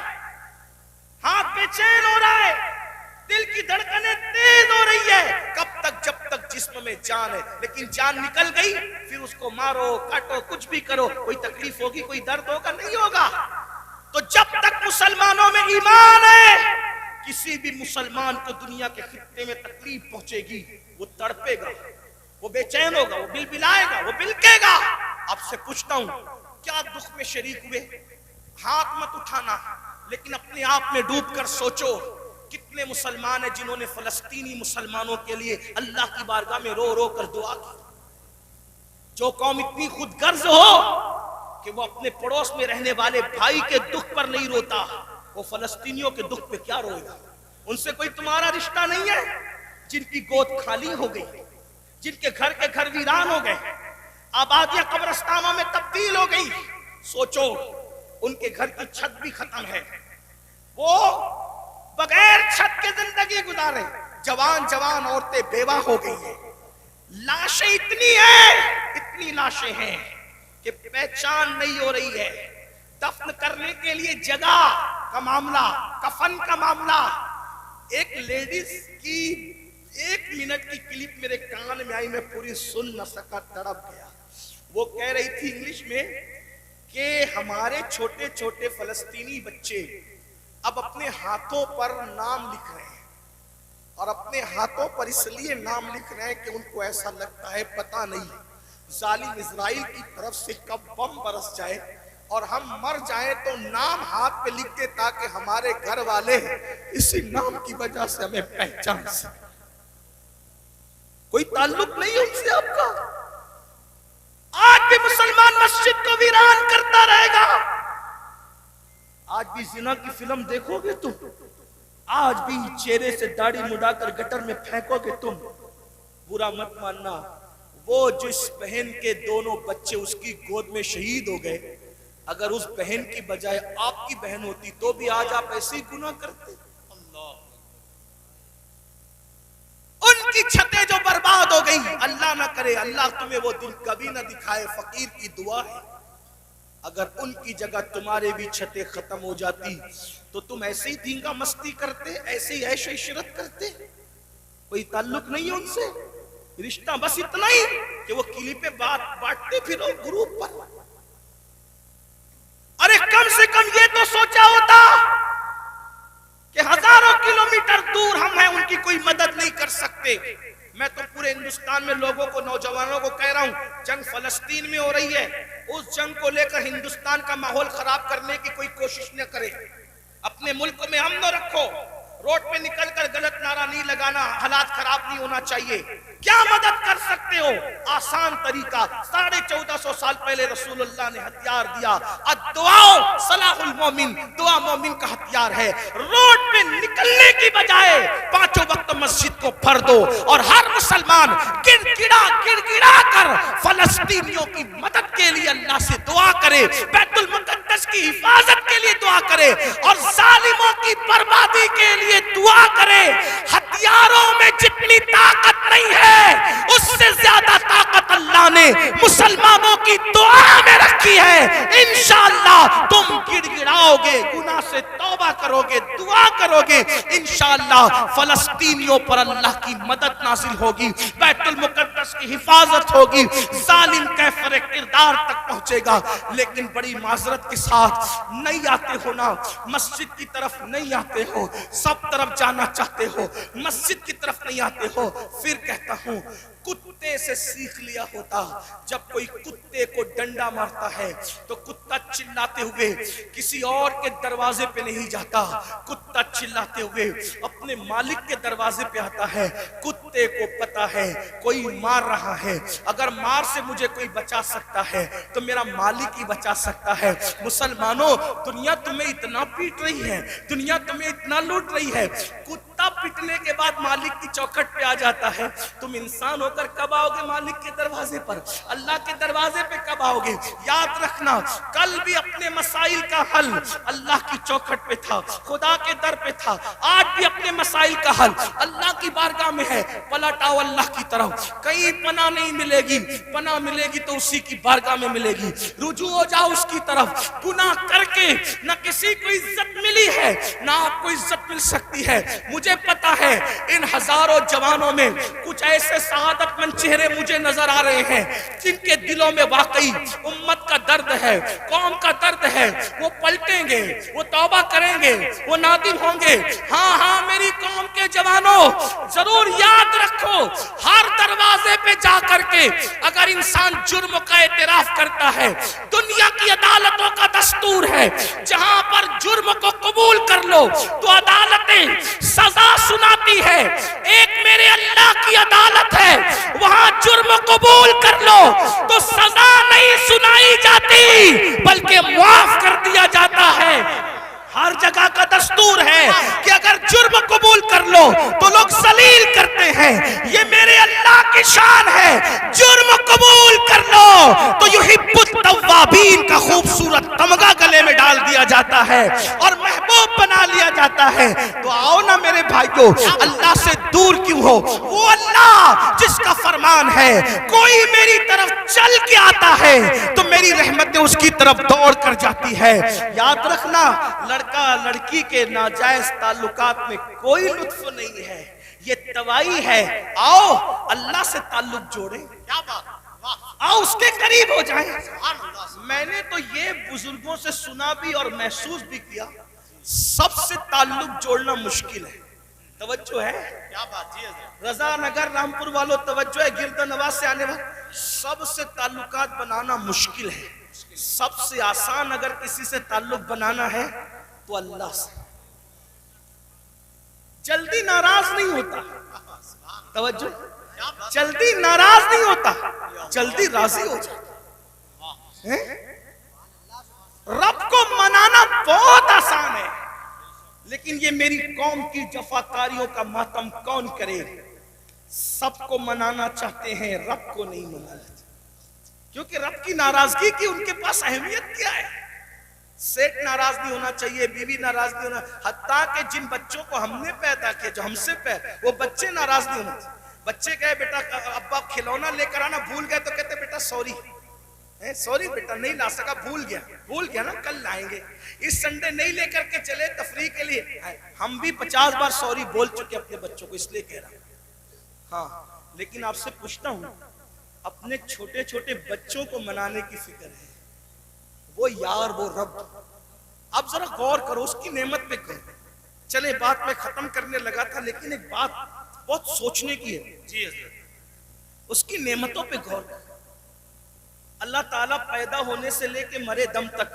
ہاتھ بے چین ہو رہا ہے، دل کی دھڑکنیں تیز ہو رہی ہے، کب تک؟ جب تک جسم میں جان ہے۔ لیکن جان نکل گئی، پھر اس کو مارو کاٹو کچھ بھی کرو، کوئی تکلیف ہوگی، کوئی درد ہوگا؟ نہیں ہوگا۔ تو جب تک مسلمانوں میں ایمان ہے، کسی بھی مسلمان کو دنیا کے خطے میں تکلیف پہنچے گی، وہ تڑپے گا، وہ بے چین ہوگا، وہ بلبلائے گا، وہ بلکے گا۔ آپ سے پوچھتا ہوں، کیا دکھ میں شریک ہوئے؟ ہاتھ مت اٹھانا، لیکن اپنے آپ میں ڈوب کر سوچو، کتنے مسلمان ہیں جنہوں نے فلسطینی مسلمانوں کے لیے اللہ کی بارگاہ میں رو رو کر دعا کی؟ جو قوم اتنی خود غرض ہو کہ وہ اپنے پڑوس میں رہنے والے بھائی کے دکھ پر نہیں روتا، وہ فلسطینیوں کے دکھ پہ کیا روئے گا؟ ان سے کوئی تمہارا رشتہ نہیں ہے؟ جن کی گود خالی ہو گئی، جن کے گھر ویران ہو گئے، آبادیاں قبرستانوں میں تبدیل ہو گئی، سوچو ان کے گھر کی چھت بھی ختم ہے، وہ بغیر چھت کے زندگی گزارے، جوان عورتیں بیوہ ہو گئی ہیں، لاشیں اتنی لاشیں ہیں کہ پہچان نہیں ہو رہی ہے، دفن کرنے کے لیے جگہ کا معاملہ، کفن کا معاملہ۔ ایک لیڈیز کی 1 منٹ کی کلپ میرے کان میں آئی، میں پوری سن نہ سکا، تڑپ گیا۔ وہ کہہ رہی تھی انگلش میں کہ ہمارے چھوٹے چھوٹے فلسطینی بچے اب اپنے ہاتھوں پر نام لکھ رہے ہیں، اور اپنے ہاتھوں پر اس لیے نام لکھ رہے ہیں کہ ان کو ایسا لگتا ہے پتہ نہیں ظالم اسرائیل کی طرف سے کب بم برس جائے اور ہم مر جائیں تو نام ہاتھ پہ لکھ دے تاکہ ہمارے گھر والے اسی نام کی وجہ سے ہمیں پہچان سکیں۔ کوئی تعلق نہیں ان سے آپ کا۔ آج بھی مسلمان مسجد کو ویران کرتا رہے گا، آج بھی زنا کی فلم دیکھو گے تم، آج بھی چہرے سے داڑھی مڈا کر گٹر میں پھینکو گے تم۔ برا مت ماننا، وہ جس بہن کے دونوں بچے اس کی گود میں شہید ہو گئے، اگر اس بہن کی بجائے آپ کی بہن ہوتی تو بھی آج آپ ایسے ہی گناہ کرتے۔ ان کی چھتیں جو برباد ہو گئی، اللہ نہ کرے، اللہ تمہیں وہ دن کبھی نہ دکھائے، فقیر کی دعا ہے، اگر ان کی جگہ تمہارے بھی چھتیں ختم ہو جاتی تو تم ایسے ہی دینگا مستی کرتے، ایسے ہی عیش و عشرت کرتے۔ کوئی تعلق نہیں ان سے، رشتہ بس اتنا ہی کہ وہ کلی پہ بانٹتے پھرو گروپ پر۔ ارے کم سے کم یہ تو سوچا ہوتا کہ ہزاروں کلومیٹر دور ہم ہیں، ان کی کوئی مدد نہیں کر سکتے۔ میں تو پورے ہندوستان میں لوگوں کو، نوجوانوں کو کہہ رہا ہوں، جنگ فلسطین میں ہو رہی ہے، اس جنگ کو لے کر ہندوستان کا ماحول خراب کرنے کی کوئی کوشش نہ کرے، اپنے ملک میں امن رکھو، روڈ پہ نکل کر غلط نعرہ نہیں لگانا، حالات خراب نہیں ہونا چاہیے۔ کیا مدد کر سکتے ہو؟ آسان طریقہ، 1450 سال پہلے رسول اللہ نے ہتھیار دیا، الدعاء صلاح المومن، دعا مومن کا ہتھیار ہے۔ روڈ پہ نکلنے کی بجائے 5 وقت مسجد کو بھر دو، اور ہر مسلمان گڑ گڑا کر فلسطینیوں کی مدد کے لیے اللہ سے دعا کرے، بیت المقدس کی حفاظت کے لیے دعا کرے، اور ظالموں کی بربادی کے لیے دعا کرے۔ ہتھیاروں میں جتنی طاقت نہیں ہے، اس سے زیادہ طاقت اللہ نے مسلمانوں کی دعا میں رکھی ہے۔ انشاءاللہ تم گڑ گڑاؤ گے، گناہ سے توبہ کرو گے، دعا کرو گے، انشاءاللہ فلسطینیوں پر اللہ کی مدد نازل ہوگی، بیت المقدس کی حفاظت ہوگی، ظالم کیفر کردار تک پہنچے گا۔ لیکن بڑی معذرت کے ساتھ نہیں آتے ہو نا، مسجد کی طرف نہیں آتے ہو، سب طرف جانا چاہتے ہو، مسجد کی طرف نہیں آتے ہو۔ پھر کہتا ہوں، کتے سے سیکھ لیا ہوتا، جب کوئی کتے کو ڈنڈا مارتا ہے تو کتا چلاتے ہوئے کسی اور کے دروازے پہ نہیں جاتا، کتا چلاتے ہوئے اپنے مالک کے دروازے پہ آتا ہے۔ کتے کو پتا ہے کوئی مار رہا ہے، اگر مار سے مجھے کوئی بچا سکتا ہے تو میرا مالک ہی بچا سکتا ہے۔ مسلمانوں، دنیا تمہیں اتنا پیٹ رہی ہے، دنیا تمہیں اتنا لوٹ رہی ہے، کتا سب پٹنے کے بعد مالک کی چوکھٹ پہ آ جاتا ہے. تم انسان ہو کر کب آؤ گے مالک کے دروازے پر؟ اللہ کے دروازے پہ کب آؤ گے؟ یاد رکھنا کل بھی اپنے مسائل کا حل اللہ کی چوکھٹ پہ تھا, خدا کے در پہ تھا. آج بھی اپنے مسائل کا حل اللہ کی بارگاہ میں ہے. پلٹ آؤ اللہ کی طرف. کہیں پناہ نہیں ملے گی, پناہ ملے گی تو اسی کی بارگاہ میں ملے گی. رجوع ہو جاؤ اس کی طرف. گناہ کر کے نہ کسی کو عزت ملی ہے نہ آپ کو عزت مل سکتی ہے. مجھے پتا ہے ان ہزاروں جوانوں میں کچھ ایسے سعادت مند چہرے مجھے نظر آ رہے ہیں جن کے دلوں میں واقعی امت کا درد ہے, قوم کا درد ہے. وہ پلٹیں گے, وہ توبہ کریں گے, وہ نادم ہوں گے. ہاں ہاں میری قوم کے جوانوں ضرور یاد رکھو, ہر دروازے پہ جا کر کے اگر انسان جرم کا اعتراف کرتا ہے, دنیا کی عدالتوں کا دستور ہے جہاں پر جرم کو قبول کر لو تو عدالتیں سزا سناتی ہے. ایک میرے اللہ کی عدالت ہے, وہاں جرم قبول کر لو تو سزا نہیں سنائی جاتی بلکہ معاف کر دیا جاتا ہے. ہر جگہ کا دستور ہے کہ اگر جرم قبول کر لو تو لوگ ذلیل کرتے ہیں. یہ میرے اللہ کی شان ہے, جرم قبول کر لو تو یحب التوابین کا خوبصورت تمغہ گلے میں ڈال دیا جاتا ہے اور محبوب بنا لیا جاتا ہے. تو آؤ نا میرے بھائیو, اللہ سے دور کیوں ہو؟ وہ اللہ جس کا فرمان ہے کوئی میری طرف چل کے آتا ہے تو میری رحمتیں اس کی طرف دوڑ کر جاتی ہے. یاد رکھنا لڑکا لڑکی کے ناجائز تعلقات میں کوئی لطف نہیں ہے, یہ توائی ہے. آؤ اللہ سے تعلق جوڑیں, آؤ اس کے قریب ہو جائیں. میں نے تو یہ بزرگوں سے سنا بھی اور محسوس بھی کیا, سب سے تعلق جوڑنا مشکل ہے. توجہ ہے, رضا نگر رامپور والوں توجہ ہے, گرد نواز سے آنے والے, سب سے تعلقات بنانا مشکل ہے. سب سے آسان اگر کسی سے تعلق بنانا ہے تو اللہ سے. جلدی ناراض نہیں ہوتا, توجہ, جلدی ناراض نہیں ہوتا, جلدی راضی ہو جاتا. رب کو منانا بہت آسان ہے, لیکن یہ میری قوم کی جفاکاریوں کا ماتم کون کرے؟ سب کو منانا چاہتے ہیں, رب کو نہیں منانا چاہتے, کیونکہ رب کی ناراضگی کی ان کے پاس اہمیت کیا ہے؟ سیٹ ناراض نہیں ہونا چاہیے, بیوی ناراض نہیں ہونا, حتیٰ کہ جن بچوں کو ہم نے پیدا کیا, جو ہم سے پیدا, وہ بچے ناراض نہیں ہونا چاہیے. بچے کہے بیٹا ابا کھلونا لے کر آنا, بھول گئے تو کہتے بیٹا سوری, سوری بیٹا نہیں لا سکا, بھول گیا نا, کل لائیں گے. اس سنڈے نہیں لے کر کے چلے تفریح کے لیے. ہم بھی 50 بار سوری بول چکے اپنے بچوں کو, اس لیے کہہ رہا ہوں. ہاں لیکن آپ سے پوچھتا ہوں, اپنے چھوٹے چھوٹے بچوں کو منانے کی فکر ہے, وہ یار وہ رب, اب ذرا غور کرو اس کی نعمت پہ کرو. چلے بات میں ختم کرنے لگا تھا, لیکن ایک بات بہت سوچنے کی ہے. جی حضرت, اس کی نعمتوں پہ غور کرو. اللہ تعالیٰ پیدا ہونے سے لے کے مرے دم تک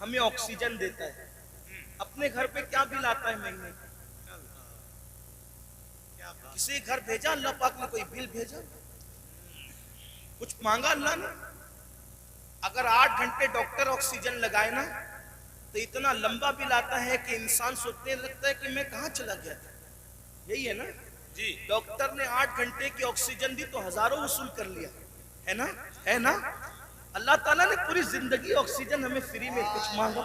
ہمیں آکسیجن دیتا ہے. اپنے گھر پہ کیا بل آتا ہے مہینے کا؟ کسی گھر بھیجا اللہ پاک نے کوئی بل بھیجا؟ کچھ مانگا اللہ نے؟ اگر 8 گھنٹے ڈاکٹر آکسیجن لگائے نا تو اتنا لمبا بل آتا ہے کہ انسان سوچنے لگتا ہے کہ میں کہاں چلا گیا تھا. یہی ہے نا جی, ڈاکٹر نے 8 گھنٹے کی آکسیجن دی تو ہزاروں وصول کر لیا ہے نا, ہے نا. اللہ تعالیٰ نے پوری زندگی آکسیجن ہمیں فری میں. کچھ مانگا,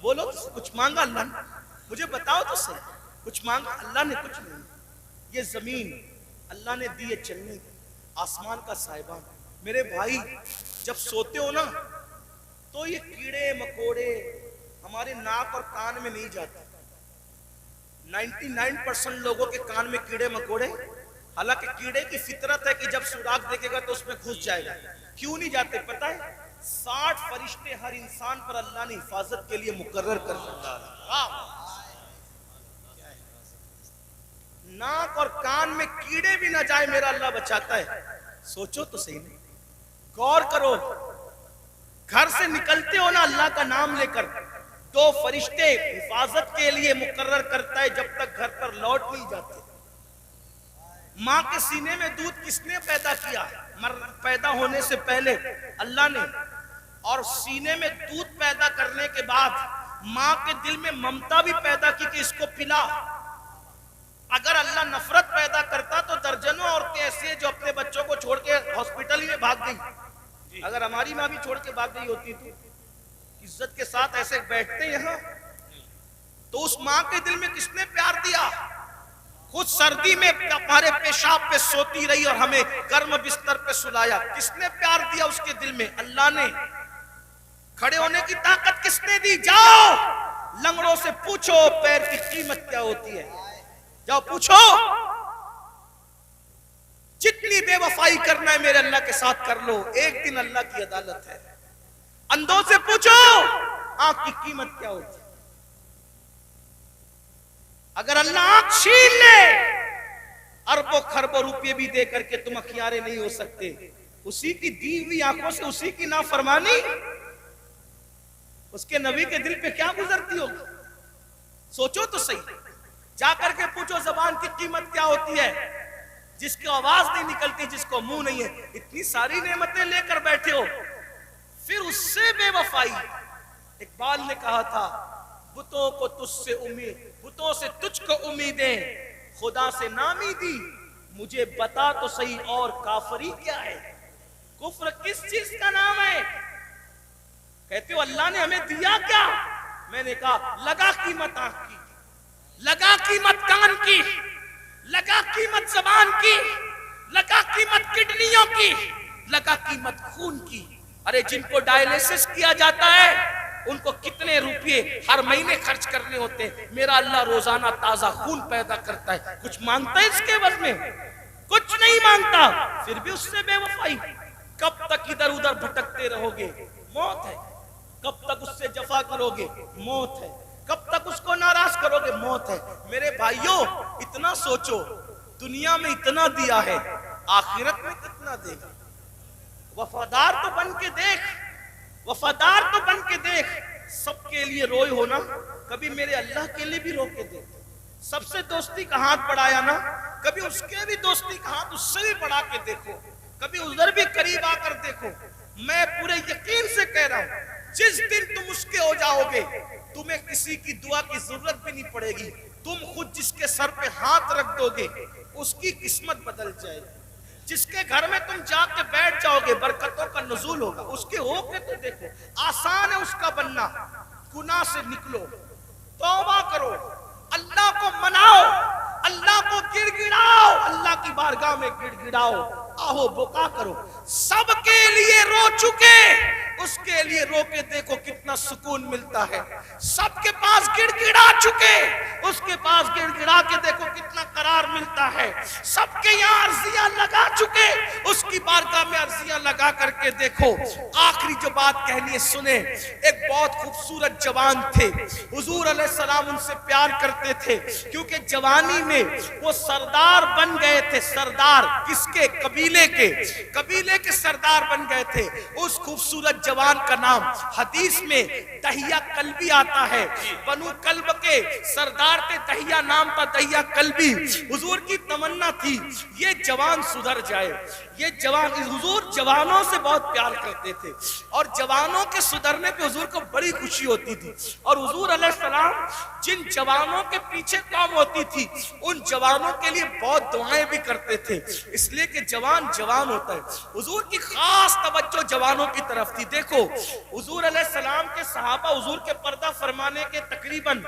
بولو کچھ مانگا اللہ نے؟ مجھے بتاؤ تو صحیح, کچھ مانگا اللہ نے؟ کچھ نہیں. یہ زمین اللہ نے دی ہے چلنے کی, آسمان کا سائبان. میرے بھائی جب سوتے ہو نا تو یہ کیڑے مکوڑے ہمارے ناک اور کان میں نہیں جاتے. 99% لوگوں کے کان میں کیڑے مکوڑے, حالانکہ کیڑے کی فطرت ہے کہ جب سوراخ دیکھے گا تو اس میں گھس جائے گا. کیوں نہیں جاتے پتہ ہے؟ 60 فرشتے ہر انسان پر اللہ نے حفاظت کے لیے مقرر کر رکھا ہے. ناک اور کان میں کیڑے بھی نہ جائے میرا اللہ بچاتا ہے. سوچو تو صحیح, نہیں غور کرو. گھر سے نکلتے ہو نا اللہ کا نام لے کر, 2 فرشتے حفاظت کے لیے مقرر کرتا ہے جب تک گھر پر لوٹ نہیں جاتے. ماں کے سینے میں دودھ کس نے پیدا کیا؟ پیدا ہونے سے پہلے اللہ نے, اور سینے میں دودھ پیدا کرنے کے بعد ماں کے دل میں ممتا بھی پیدا کی کہ اس کو پلا. اگر اللہ نفرت پیدا کرتا تو درجنوں عورتیں ایسی ہیں جو اپنے بچوں کو چھوڑ کے ہاسپٹل ہی میں بھاگ گئی. اگر ہماری ماں بھی چھوڑ کے بھاگ گئی ہوتی تو عزت کے ساتھ ایسے بیٹھتے یہاں. تو اس ماں کے دل میں کس نے پیار دیا؟ خود سردی میں ہمارے پیشاب پہ سوتی رہی اور ہمیں گرم بستر پہ سلایا. کس نے پیار دیا اس کے دل میں؟ اللہ نے. کھڑے ہونے کی طاقت کس نے دی؟ جاؤ لنگڑوں سے پوچھو پیر کی قیمت کیا ہوتی ہے. جاؤ پوچھو. جتنی بے وفائی کرنا ہے میرے اللہ کے ساتھ کر لو، ایک دن اللہ کی عدالت ہے. اندھوں سے پوچھو آنکھ کی قیمت کیا ہوتی ہے. اگر اللہ آنکھ چھین لے اربوں خربوں روپے بھی دے کر کے تم اخیارے نہیں ہو سکتے. اسی کی دی ہوئی آنکھوں سے اسی کی نافرمانی اس کے نبی کے دل پہ کیا گزرتی ہوگی؟ سوچو تو صحیح. جا کر کے پوچھو زبان کی قیمت کیا ہوتی ہے. جس کی آواز نہیں نکلتی، جس کو منہ نہیں ہے، اتنی ساری نعمتیں لے کر بیٹھے ہو، پھر اس سے بے وفائی. اقبال نے کہا تھا بتوں کو تجھ سے امید، بتوں سے تجھ کو امیدیں، خدا سے نامی دی. مجھے بتا تو صحیح اور کافری کیا ہے؟ کفر کس چیز کا نام ہے؟ کہتے ہو اللہ نے ہمیں دیا کیا؟ میں نے کہا لگا قیمت آنکھ کی، لگا قیمت کان کی، لگا قیمت زبان کی، لگا قیمت کڈنیوں کی، لگا قیمت خون کی. ارے جن کو ڈائلیسس کیا جاتا ہے ان کو کتنے روپے ہر مہینے خرچ کرنے ہوتے ہیں. میرا اللہ روزانہ تازہ خون پیدا کرتا ہے. کچھ مانگتا ہے اس کے عوض میں؟ کچھ نہیں مانگتا. پھر بھی اس سے بے وفائی. کب تک ادھر ادھر بھٹکتے رہو گے؟ موت ہے. کب تک اس سے جفا کرو گے؟ موت ہے. کب تک اس کو ناراض کرو گے؟ موت ہے. میرے بھائیوں اتنا سوچو، دنیا میں اتنا دیا ہے، آخرت میں کتنا دے گا؟ وفادار تو بن کے دیکھ، وفادار تو بن کے دیکھ. سب کے لیے روئے ہونا، کبھی میرے اللہ کے لیے بھی رو کے دیکھ. سب سے دوستی کا ہاتھ بڑھایا نا، کبھی اس کے بھی دوستی کا ہاتھ اس سے بھی بڑھا کے دیکھو. کبھی ادھر بھی قریب آ کر دیکھو. میں پورے یقین سے کہہ رہا ہوں جس دن تم اس کے ہو جاؤ گے تمہیں کسی کی دعا کی ضرورت بھی نہیں پڑے گی. تم خود جس کے سر پہ ہاتھ رکھ دو گے اس کی قسمت بدل جائے گی. جس کے گھر میں تم جا کے بیٹھ جاؤ گے برکتوں کا نزول ہوگا. اس کے ہو کے تو دیکھو. آسان ہے اس کا بننا. گناہ سے نکلو، توبہ کرو، اللہ کو مناؤ، اللہ کو گڑ گڑاؤ، اللہ کی بارگاہ میں گڑ گڑاؤ، آہو بکا کرو. سب کے لیے رو چکے، اس کے لیے رو کے دیکھو کتنا سکون ملتا ہے. سب کے پاس گڑ گڑا چکے، اس کے پاس گڑ گڑا کے دیکھو کتنا قرار ملتا ہے. سب کے یہاں عرضیاں لگا چکے، اس کی بارگاہ میں عرضیاں لگا کر کے دیکھو. آخری جو بات کہنی ہے سنیں. ایک بہت خوبصورت جوان تھے، حضور علیہ السلام ان سے پیار کرتے تھے کیونکہ جوانی میں وہ سردار بن گئے تھے. سردار کس کے؟ قبیلے کے. قبیلے کے سردار بن گئے تھے. اس خوبصورت جوان کا نام حدیث میں دہیہ کلبی آتا ہے. بنو کلب کے سردار تھے، دہیہ نام تھا، دہیہ کلبی. حضور کی تمنا تھی یہ جوان سدھر جائے. یہ جوان، حضور جوانوں سے بہت پیار کرتے تھے اور جوانوں کے سدھرنے پہ حضور کو بڑی خوشی ہوتی تھی. اور حضور علیہ السلام جن جوانوں کے پیچھے کام ہوتی تھی ان جوانوں کے لیے بہت دعائیں بھی کرتے تھے، اس لیے کہ جوان جوان ہوتا ہے. حضور کی خاص توجہ جوانوں کی طرف تھی. دیکھو حضور علیہ السلام کے صحابہ حضور کے پردہ فرمانے کے تقریباً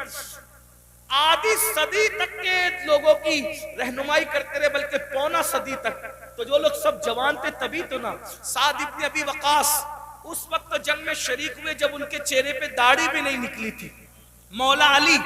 آدھی صدی تک کے لوگوں کی رہنمائی کرتے رہے، بلکہ پونا صدی تک. تو جو لوگ سب جوان تھے تبھی تو نا. سعد ابن ابی وقاص اس وقت جنگ میں شریک ہوئے جب ان کے چہرے پہ داڑھی بھی نہیں نکلی تھی. مولا علی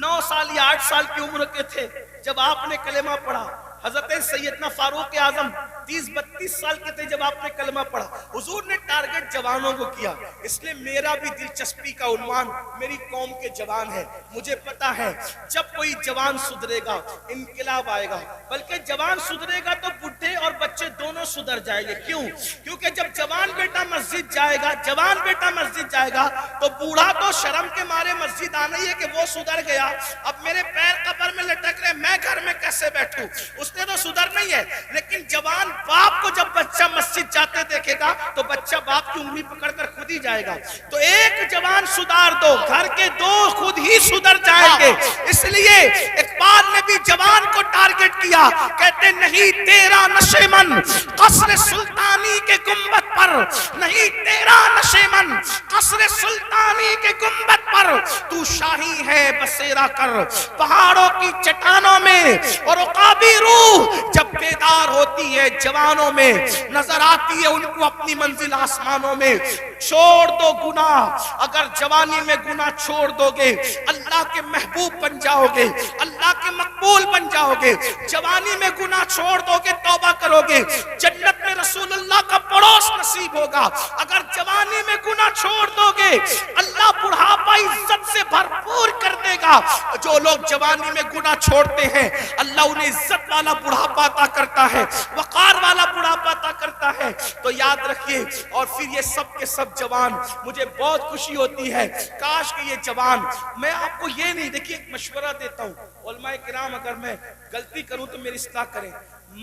9 سال یا 8 سال کی عمر کے تھے جب آپ نے کلمہ پڑھا. حضرت سیدنا فاروق اعظم 30-32 سال کے تھے جب آپ نے کلمہ پڑھا. حضور نے ٹارگٹ جوانوں کو کیا. اس لیے میرا بھی دلچسپی کا عنوان میری قوم کے جوان ہے. مجھے پتا ہے جب کوئی جوان سدھرے گا انقلاب آئے گا، بلکہ جوان سدھرے گا تو بڈھے اور بچے دونوں سدھر جائیں گے. کیوں؟ کیونکہ جب جوان بیٹا مسجد جائے گا، جوان بیٹا مسجد جائے گا تو بوڑھا تو شرم کے مارے مسجد آنا ہی ہے کہ وہ سدھر گیا، اب میرے پیر قبر میں لٹک رہے، میں گھر میں کیسے بیٹھوں؟ اس نے تو سدھرنا ہی ہے۔ لیکن جوان باپ کو جب بچہ مسجد جاتے دیکھے گا تو بچہ باپ کی انگلی پکڑ کر خود ہی جائے گا۔ تو ایک جوان سدھار دو، گھر کے دو خود ہی سدھر جائیں گے۔ اس لیے اقبال نے بھی جوان کو ٹارگٹ کیا، کہتے نہیں تیرا نشے من قصر سلطانی کے گنبد پر، نہیں تیرا نشے من قصر سلطانی کے گنبد پر، تو شاہی ہے بسیرا کر پہاڑوں کی چٹانوں میں۔ اور عقابی روح جب بیدار ہوتی ہے جوانوں میں، نظر آتی ہے ان کو اپنی منزل آسمانوں میں۔ چھوڑ دو گناہ، اگر جوانی میں گناہ چھوڑ دو گے اللہ کے محبوب بن جاؤ گے، اللہ کے مقبول بن جاؤ گے۔ جوانی میں گناہ چھوڑ دو گے، توبہ کرو گے، جنت میں رسول اللہ کا پڑوس نصیب ہوگا۔ اگر جوانی میں گناہ چھوڑ دو گے اللہ بڑھاپا عزت سے بھرپور کر دے گا۔ جو لوگ جوانی میں گناہ چھوڑتے ہیں اللہ انہیں عزت والا بڑھاپا عطا کرتا ہے، وقار والا بڑھاپا عطا کرتا ہے۔ تو یاد رکھیے، اور پھر یہ سب کے سب جوان، مجھے بہت خوشی ہوتی ہے کاش کہ یہ جوان، میں آپ کو یہ نہیں، دیکھیے ایک مشورہ دیتا ہوں علماء کرام، اگر میں غلطی کروں تو میری اصلاح کریں،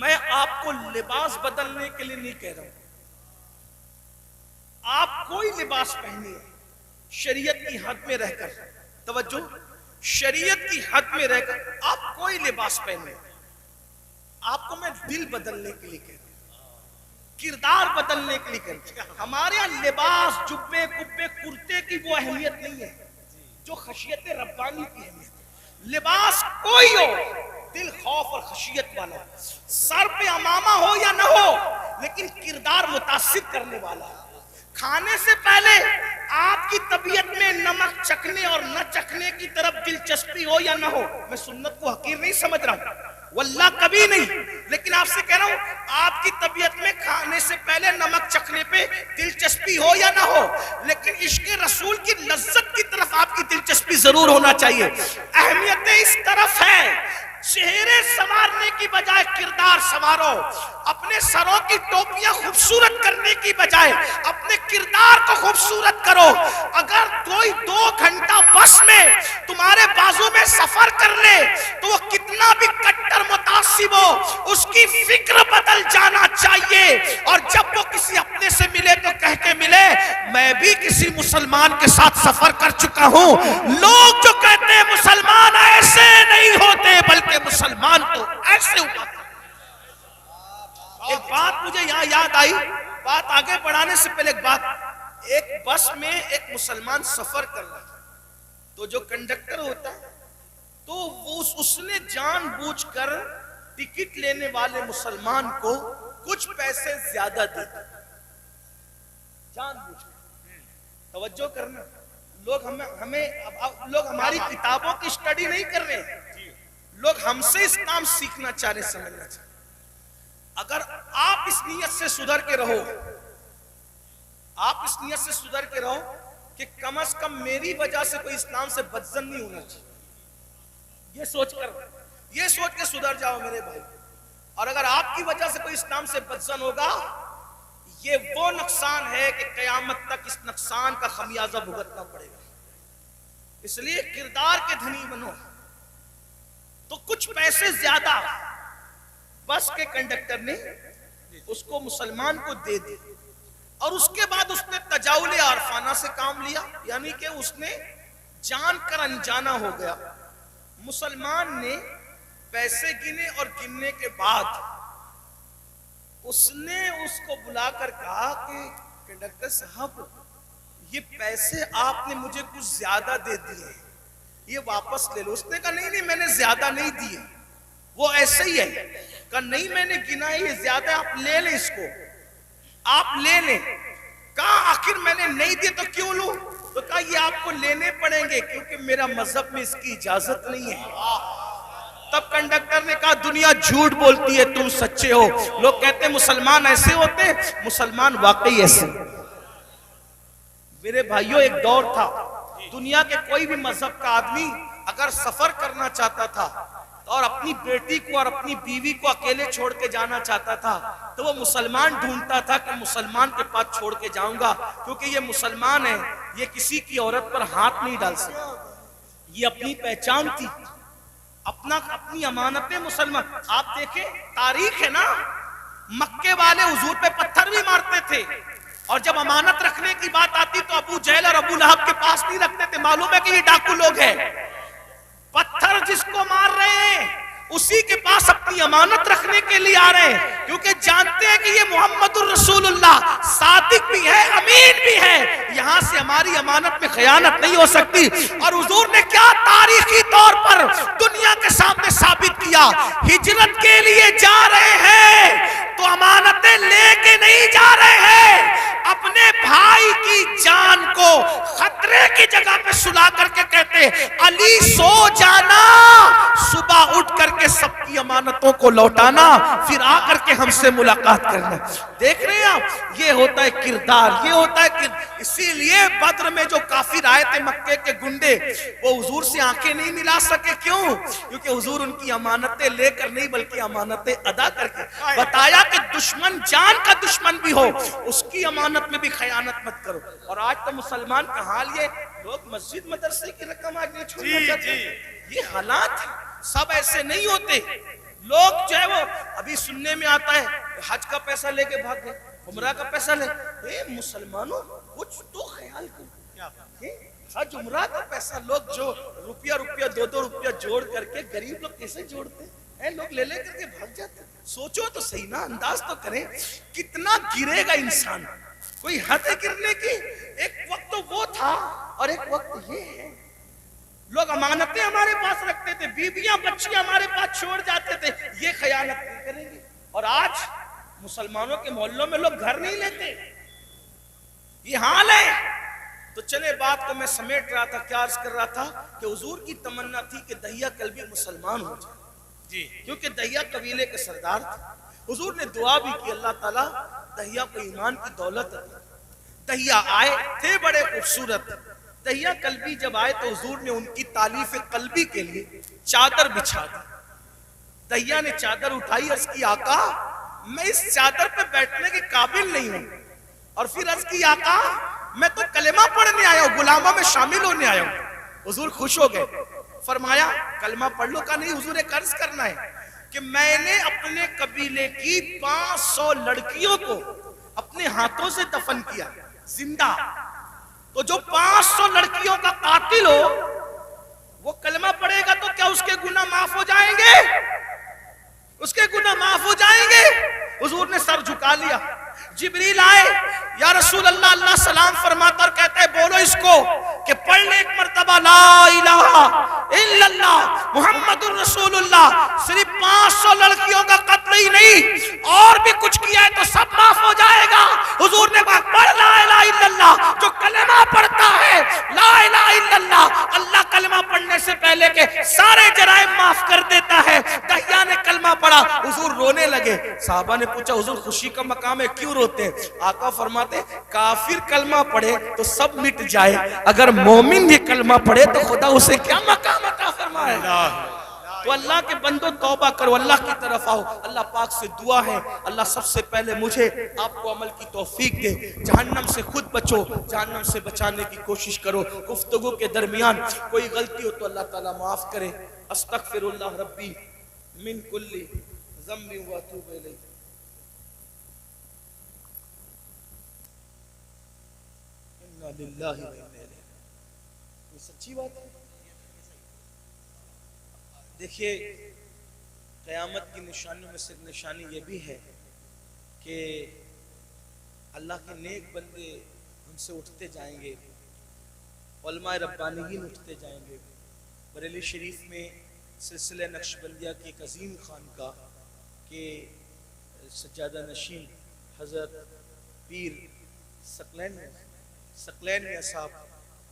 میں آپ کو لباس بدلنے کے لیے نہیں کہہ رہا ہوں، آپ کوئی لباس پہنیے شریعت کی حد میں رہ کر، توجہ، شریعت کی حد میں رہ کر آپ کوئی لباس پہنیں، آپ کو میں دل بدلنے کے لیے کہہ رہا ہوں، کردار بدلنے کے لیے کہہ رہا ہوں۔ ہمارے یہاں لباس جبے کبے کرتے کی وہ اہمیت نہیں ہے جو خشیت ربانی کی اہمیت ہے۔ لباس کوئی ہو، دل خوف اور خشیت والا ہو، سر پہ امامہ ہو یا نہ ہو، لیکن کردار متاثر کرنے والا ہو۔ کھانے سے پہلے آپ کی طبیعت میں نمک چکھنے اور نہ چکھنے کی طرف دلچسپی ہو یا نہ ہو، میں سنت کو حقیر نہیں سمجھ رہا ہوں، واللہ کبھی نہیں، لیکن آپ سے کہہ رہا ہوں آپ کی طبیعت میں کھانے سے پہلے نمک چکھنے پہ دلچسپی ہو یا نہ ہو، لیکن عشق رسول کی لذت کی طرف آپ کی دلچسپی ضرور ہونا چاہیے۔ اہمیت اس طرف ہے، چہرے سنوارنے کی بجائے کردار سنوارو، اپنے سروں کی ٹوپیاں خوبصورت کرنے کی بجائے اپنے کردار کو خوبصورت کرو۔ اگر کوئی 2 گھنٹہ بس میں تمہارے بازو میں سفر کر لے تو وہ کتنا بھی کٹر متعصب ہو، اس کی فکر بدل جانا چاہیے، اور جب وہ کسی اپنے سے ملے تو کہہ کے ملے میں بھی کسی مسلمان کے ساتھ سفر کر چکا ہوں۔ لوگ جو کہتے ہیں مسلمان ایسے نہیں ہوتے بلکہ مسلمان تو ایسے ہوا تھا۔ ایک بات مجھے یہاں یاد آئی، بات آگے بڑھانے سے پہلے ایک بات، ایک بس میں ایک مسلمان سفر کر رہا تھا، تو جو کنڈکٹر ہوتا ہے تو اس نے جان بوجھ کر ٹکٹ لینے والے مسلمان کو کچھ پیسے زیادہ دیتے، جان بوجھ کر۔ توجہ کرنا، لوگ ہماری کتابوں کی سٹڈی نہیں کر رہے ہیں، لوگ ہم سے اسلام سیکھنا چاہ رہے، سمجھنا چاہ رہے۔ اگر آپ اس نیت سے سدھر کے رہو، آپ اس نیت سے سدھر کے رہو کہ کم از کم میری وجہ سے کوئی اسلام سے بدظن نہیں ہونا چاہیے، یہ سوچ کے سدھر جاؤ میرے بھائی۔ اور اگر آپ کی وجہ سے کوئی اسلام سے بدظن ہوگا، یہ وہ نقصان ہے کہ قیامت تک اس نقصان کا خمیازہ بھگتنا پڑے گا۔ اس لیے کردار کے دھنی بنو۔ تو کچھ پیسے زیادہ بس کے کنڈکٹر نے اس کو مسلمان کو دے دی، اور اس کے بعد اس نے تجاول عارفانہ سے کام لیا، یعنی کہ اس نے جان کر انجانا ہو گیا۔ مسلمان نے پیسے گنے اور گننے کے بعد اس نے اس کو بلا کر کہا کہ کنڈکٹر صاحب یہ پیسے آپ نے مجھے کچھ زیادہ دے دیے، یہ واپس لے لو۔ اس نے کہا نہیں میں نے زیادہ نہیں دیے، وہ ایسے ہی ہے۔ کہا نہیں میں نے گنا ہے، یہ زیادہ، آپ لے لیں اس کو، آپ لے لیں۔ کہا آخر میں نے نہیں دیے تو کیوں لوں؟ تو کہا یہ آپ کو لینے پڑیں گے کیونکہ میرا مذہب میں اس کی اجازت نہیں ہے۔ تب کنڈکٹر نے کہا دنیا جھوٹ بولتی ہے، تم سچے ہو۔ لوگ کہتے ہیں مسلمان ایسے ہوتے ہیں، مسلمان واقعی ایسے۔ میرے بھائیوں ایک دور تھا دنیا کے کوئی بھی مذہب کا آدمی اگر سفر کرنا چاہتا تھا اور اپنی بیٹی کو اور اپنی بیوی کو اکیلے چھوڑ کے جانا چاہتا تھا تو وہ مسلمان ڈھونڈتا تھا کہ مسلمان کے پاس چھوڑ کے جاؤں گا، کیونکہ یہ مسلمان ہے، یہ کسی کی عورت پر ہاتھ نہیں ڈال سکتا. یہ اپنی پہچان تھی, اپنی امانتیں مسلمان. آپ دیکھیں تاریخ ہے نا, مکے والے حضور پہ پتھر بھی مارتے تھے, اور جب امانت رکھنے کی بات آتی تو ابو جہل اور ابو لہب کے پاس نہیں رکھتے تھے. معلوم ہے کہ یہ ڈاکو لوگ ہیں. پتھر جس کو مار رہے ہیں اسی کے پاس اپنی امانت رکھنے کے لیے آ رہے ہیں, کیونکہ جانتے ہیں کہ یہ محمد الرسول اللہ صادق بھی ہے, امین بھی ہے, یہاں سے ہماری امانت میں خیانت نہیں ہو سکتی. اور حضور نے کیا تاریخی طور پر دنیا کے سامنے ثابت کیا, ہجرت کے لیے جا رہے ہیں تو امانتیں لے کے نہیں جا رہے ہیں, اپنے بھائی کی جان کو خطرے کی جگہ پہ سلا کر کے کہتے علی سو جانا, صبح اٹھ کر کے سب کی امانتوں کو لوٹانا, پھر آ کر کے ہم سے ملاقات کرنا. دیکھ رہے ہیں آپ, یہ ہوتا ہے کردار, یہ ہوتا ہے کردار. اسی لیے بدر میں جو کافر آئے تھے مکے کے گنڈے, وہ حضور سے آنکھیں نہیں ملا سکے. کیوں؟ کیونکہ حضور ان کی امانتیں لے کر نہیں بلکہ امانتیں ادا کر کے بتایا کہ دشمن جان کا دشمن بھی ہو اس کی امانت میں بھی خیانت مت کرو. اور آج تو مسلمان کا حال یہ, لوگ مسجد مدرسے کی رقم آج نہیں چھوڑنا چاہتے. یہ حالات سب ایسے نہیں ہوتے. لوگ جو ہے وہ ابھی سننے میں آتا ہے حج کا پیسہ لے کے بھاگ گئے, عمرہ کا پیسہ لے. اے مسلمانوں کچھ تو خیال کرو, حج عمرہ کا پیسہ لوگ جو روپیہ 2 روپیہ جوڑ کر کے, غریب لوگ کیسے جوڑتے ہیں, لوگ لے لے کر کے بھاگ جاتے. سوچو تو صحیح نا, انداز تو کریں کتنا گرے گا انسان. کوئی حد ہے گرنے کی. ایک وقت تو وہ تھا اور ایک وقت یہ ہے. لوگ امانتیں ہمارے پاس رکھتے تھے, بیویاں بچیاں ہمارے پاس چھوڑ جاتے تھے, یہ خیانت نہیں کریں گے. اور آج مسلمانوں کے محلوں میں لوگ گھر نہیں لیتے, یہ حال ہے. تو چلے بات کو میں سمیٹ رہا تھا, کیا عرض کر رہا تھا کہ حضور کی تمنا تھی کہ دہیا کلبی مسلمان ہو جائے, کیونکہ دہیا قبیلے کے سردار تھے. حضور نے دعا بھی کی, اللہ تعالیٰ دہیا کو ایمان کی دولت عطا. دہیا آئے تھے بڑے خوبصورت. دہیا قلبی جب آئے تو حضور نے ان کی تالیف قلبی کے لیے چادر بچھا دی. دہیا نے چادر اٹھائی, عرض کی آقا میں اس چادر پہ بیٹھنے کے قابل نہیں ہوں. اور پھر عرض کی آقا میں تو کلمہ پڑھنے آیا ہوں, غلاموں میں شامل ہونے آیا ہوں. حضور خوش ہو گئے, فرمایا کلمہ پڑھ لو. کا نہیں, حضور نے قرض کرنا ہے کہ میں نے اپنے قبیلے کی 500 لڑکیوں کو اپنے ہاتھوں سے دفن کیا زندہ. تو جو 500 لڑکیوں کا قاتل ہو وہ کلمہ پڑھے گا تو کیا اس کے گناہ معاف ہو جائیں گے؟ اس کے گناہ معاف ہو جائیں گے. حضور نے سر جھکا لیا. جبریل آئے, یا رسول اللہ, اللہ سلام فرماتا اور کہتا ہے بولو اس کو کہ پڑھ لے ایک مرتبہ لا الہ الا اللہ محمد الرسول اللہ. صرف 500 لڑکیوں کا قتل ہی نہیں اور بھی کچھ کیا ہے تو سب معاف ہو جائے گا. حضور نے کہا پڑھ لا الہ الا اللہ. جو کلمہ پڑھتا ہے لا الہ الا اللہ, اللہ کلمہ پڑھنے سے پہلے کے سارے جرائم معاف کر دیتا ہے. دہیا نے کلمہ پڑھا, حضور رونے لگے. صحابہ نے پوچھا حضور خوشی کا مقام ہے کیوں روتے ہیں؟ آقا فرماتے کافر کلمہ پڑھے تو سب مٹ جائے, اگر مومن یہ کلمہ پڑھے تو خدا اسے کیا مقام عطا فرمائے. تو اللہ کے بندوں توبہ کرو, اللہ کی طرف آؤ. اللہ پاک سے دعا ہے اللہ سب سے پہلے مجھے آپ کو عمل کی توفیق دے. جہنم سے خود بچو, جہنم سے بچانے کی کوشش کرو. گفتگو کے درمیان کوئی غلطی ہو تو اللہ تعالیٰ معاف کرے. استغفر اللہ ربی من کل ذنب واتوب الیہ. للہ یہ سچی بات ہے. دیکھیے قیامت کی نشانیوں میں سے نشانی یہ بھی ہے کہ اللہ کے نیک بندے ہم سے اٹھتے جائیں گے, علماء ربانیین اٹھتے جائیں گے. بریلی شریف میں سلسلہ نقشبندیہ کی ایک عظیم خانقاہ کے سجادہ نشین حضرت پیر ثقلین میں صاحب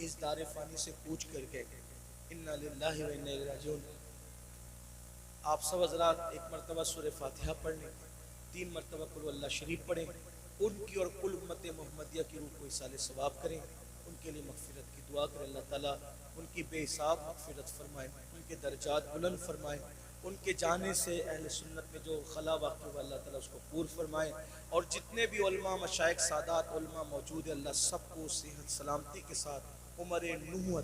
اس دار فانی سے پوچھ کر گئے انا للہ و انا الیہ راجعون. آپ سب حضرات ایک مرتبہ سورہ فاتحہ پڑھ لیں, 3 مرتبہ قل اللہ شریف پڑھیں, ان کی اور کل امت محمدیہ کی روح کو ایصال ثواب کریں, ان کے لیے مغفرت کی دعا کریں. اللہ تعالیٰ ان کی بے حساب مغفرت فرمائے, ان کے درجات بلند فرمائے, ان کے جانے سے اہل سنت میں جو خلا واقع ہوا اللہ تعالیٰ اس کو پور فرمائے، اور جتنے بھی علماء مشائخ سادات علماء موجود ہیں اللہ سب کو صحت سلامتی کے ساتھ عمر نوح